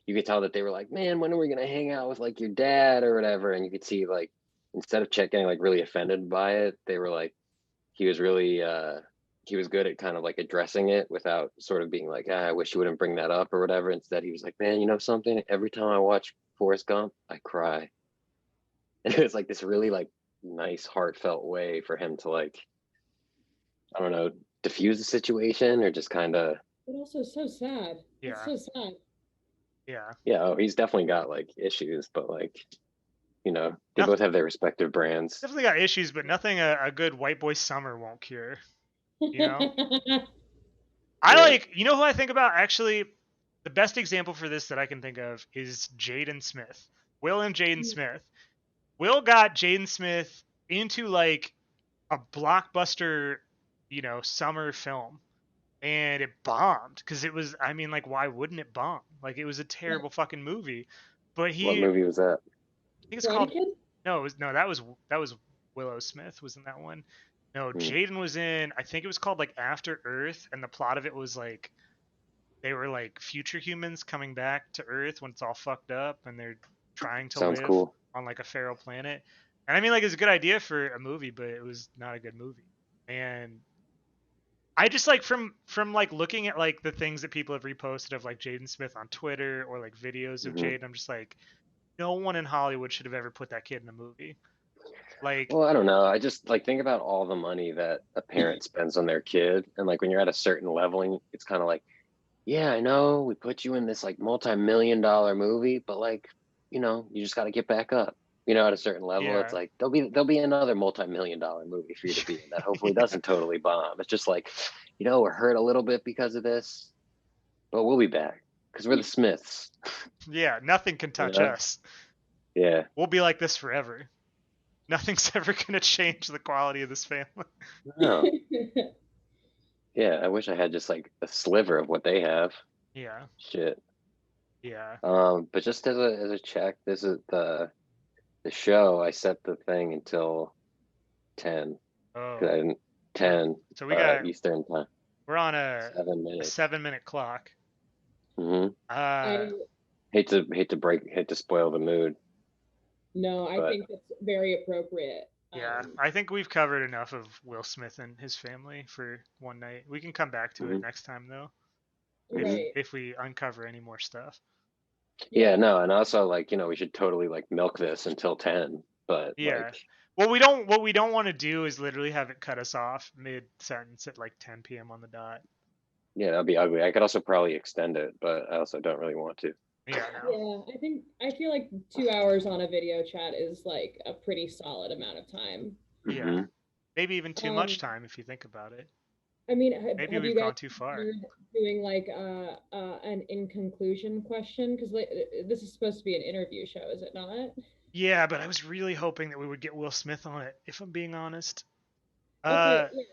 you could tell that they were like, man, when are we gonna hang out with like your dad or whatever? And you could see like instead of Chet getting like really offended by it, they were like, he was really he was good at kind of like addressing it without sort of being like, I wish you wouldn't bring that up or whatever. Instead, he was like, man, you know something? Every time I watch Forrest Gump, I cry. And it was like this really like nice, heartfelt way for him to like, I don't know, diffuse the situation or just kind of, But also so sad. Yeah. It's so sad. Yeah. yeah, oh, he's definitely got like issues, but like, they both have their respective brands. Definitely got issues, but nothing a good white boy summer won't cure. I Yeah. like, who I think about actually, the best example for this that I can think of is Jaden Smith. Will and Jaden Smith. Will got Jaden Smith into like a blockbuster, summer film. And it bombed because it was, I mean, like, why wouldn't it bomb? Like, it was a terrible fucking movie. But What I movie was that? think it's Karate called, Kid? no, that was Willow Smith was in that one. No, Hmm. Jaden was in, I think it was called like After Earth, and the plot of it was like they were like future humans coming back to Earth when it's all fucked up, and they're trying to Sounds live cool. on like a feral planet. And I mean, like, it's a good idea for a movie, but it was not a good movie. And I just like from like looking at like the things that people have reposted of like Jaden Smith on Twitter or like videos of Mhm. Jaden, I'm just like, no one in Hollywood should have ever put that kid in a movie. Like, Well, I don't know. I just like think about all the money that a parent spends on their kid, and like when you're at a certain leveling, it's kind of like, yeah, I know we put you in this like multi-million-dollar movie, but like, you just got to get back up. At a certain level, Yeah. it's like there'll be another multi-million-dollar movie for you to be in that hopefully Yeah. doesn't totally bomb. It's just like, we're hurt a little bit because of this, but we'll be back because we're the Smiths. yeah, nothing can touch know? us. Yeah. We'll be like this forever. Nothing's ever gonna change the quality of this family. No. Yeah. I wish I had just like a sliver of what they have. Yeah. Shit. Yeah. But just as a check, this is the show. I set the thing until 10. Oh. 'Cause I didn't 10 So we got Eastern time. we're on a 7 minutes. 7-minute clock. Hmm. Hate to spoil the mood. No, I But- think that's very appropriate. Yeah, I think we've covered enough of Will Smith and his family for one night. We can come back to it Mhm. next time though, Right. if we uncover any more stuff. Yeah, no, and also like, we should totally like milk this until 10. But Yeah. like, What we don't want to do is literally have it cut us off mid sentence at like 10 p.m. on the dot. yeah, that'd be ugly. I could also probably extend it, but I also don't really want to. Yeah, no. Yeah, I feel like 2 hours on a video chat is like a pretty solid amount of time. Yeah. Mhm. Maybe even too much Um, time if you think about it. I mean, Maybe have we've you gone guys too far. considered doing like an in conclusion question? Because this is supposed to be an interview show, is it not? Yeah, but I was really hoping that we would get Will Smith on it, if I'm being honest. Okay, yeah,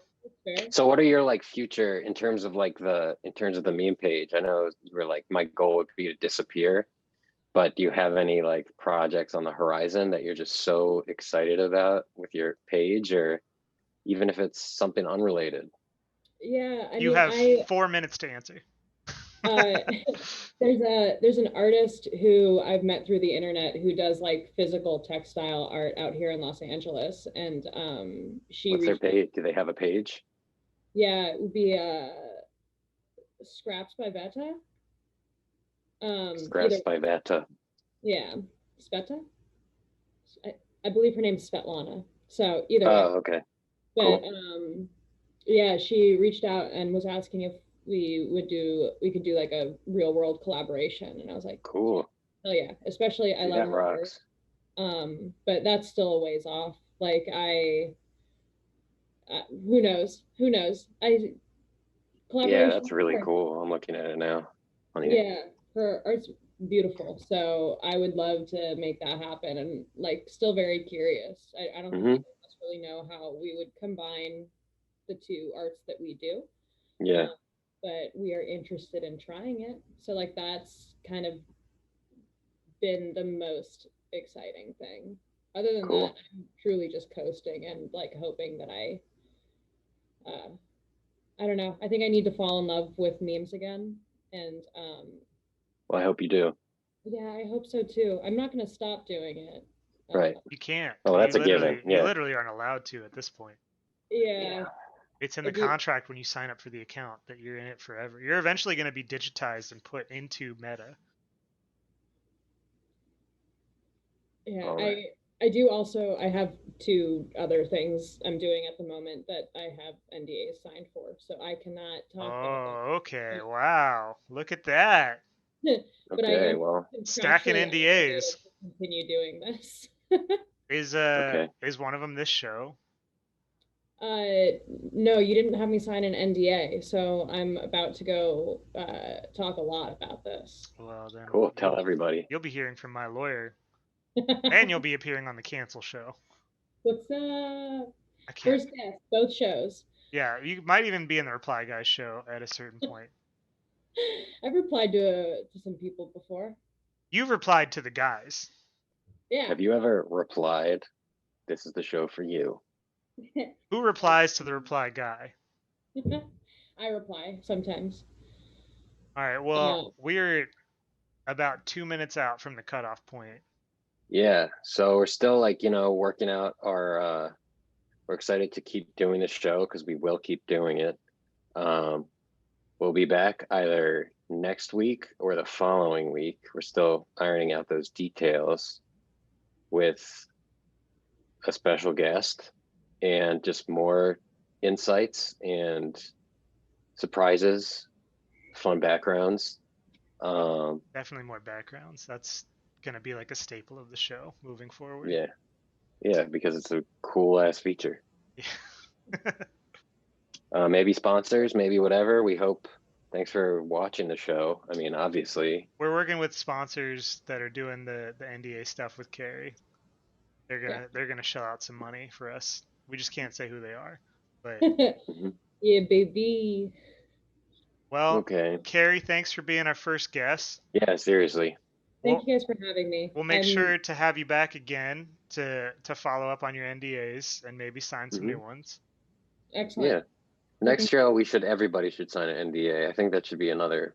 that's fair. So what are your like future in terms of like in terms of the meme page? I know you were like, my goal would be to disappear, but do you have any like projects on the horizon that you're just so excited about with your page, or even if it's something unrelated? Yeah, I You mean, have 4 minutes to answer. uh, there's an artist who I've met through the internet who does like physical textile art out here in Los Angeles, and she What's their reached out. page? Do they have a page? Yeah, it would be Scraps by Beta. Scraps Either by Vata. yeah, Sveta. I believe her name's Svetlana. So either way, Oh, okay. but Cool. yeah, she reached out and was asking if we could do like a real world collaboration, and I was like, Cool. oh yeah, especially I Dude, love that her work. rocks. But that's still a ways off. Like who knows? Who knows? Yeah, Collaboration. that's really cool. I'm looking at it now. Yeah, her art's beautiful. So I would love to make that happen, and like still very curious. I don't think Mhm. either of us really know how we would combine the two arts that we do. Yeah. But we are interested in trying it. So like that's kind of been the most exciting thing. Other than Cool. that, I'm truly just coasting and like hoping that I don't know. I think I need to fall in love with memes again. And Well, I hope you do. yeah, I hope so too. I'm not going to stop doing it. Right. You can't. Oh, that's a given. You Yeah. literally aren't allowed to at this point. Yeah. It's in the contract when you sign up for the account that you're in it forever. You're eventually going to be digitized and put into Meta. Yeah, Alright. I do also I have two other things I'm doing at the moment that I have NDAs signed for, so I cannot talk about them. Oh, okay. Wow. Look at that. But I Okay, am well, Stacking contractually obligated NDAs. to continue doing this. Is one of them this show? No, you didn't have me sign an NDA, so I'm about to go talk a lot about this. Well, then cool. Tell everybody. you'll be hearing from my lawyer, and you'll be appearing on the Cancel Show. What's up? I can't. First guest, both shows. Yeah, you might even be in the Reply Guys show at a certain point. I've replied to some people before. You've replied to the guys. Yeah. Have you ever replied, "This is the show for you"? Who replies to the Reply Guy? I reply sometimes. All right. Well, we're about 2 minutes out from the cutoff point. Yeah. So we're still like, working out our, we're excited to keep doing this show because we will keep doing it. We'll be back either next week or the following week. We're still ironing out those details with a special guest and just more insights and surprises, fun backgrounds. Definitely more backgrounds. That's gonna be like a staple of the show moving forward. Yeah, because it's a cool ass feature. Yeah. Maybe sponsors, maybe whatever. We hope. Thanks for watching the show. I mean, obviously, we're working with sponsors that are doing the NDA stuff with Carrie. They're gonna shell out some money for us. We just can't say who they are, but yeah, baby. Well, okay. Carrie, thanks for being our first guest. Yeah, seriously. Thank you guys for having me. We'll make sure to have you back again to follow up on your NDAs and maybe sign some new ones. Excellent. Yeah. Next show, everybody should sign an NDA. I think that should be another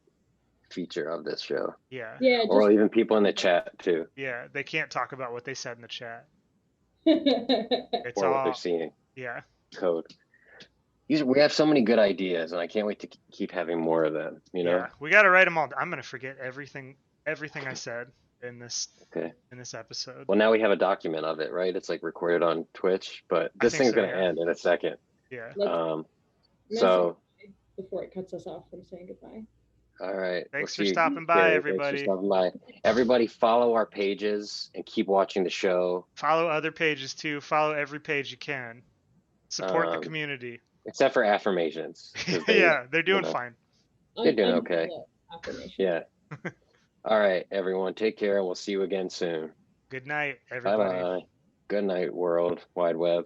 feature of this show. Yeah. Yeah. Or even people in the chat too. Yeah, they can't talk about what they said in the chat. It's or what they're seeing. Yeah. Code. We have so many good ideas, and I can't wait to keep having more of them. Yeah, we got to write them all. I'm gonna forget everything I said in this episode. Well, now we have a document of it, right? It's like recorded on Twitch, but this thing's gonna end in a second. Yeah. So before it cuts us off from saying goodbye. All right. Thanks for stopping by, everybody. Thanks for stopping by. Everybody follow our pages and keep watching the show. Follow other pages too. Follow every page you can. Support the community. Except for affirmations. Yeah, they're doing fine. They're doing okay. Yeah. All right, everyone. Take care, and we'll see you again soon. Good night, Bye everybody. bye. Good night, World Wide Web.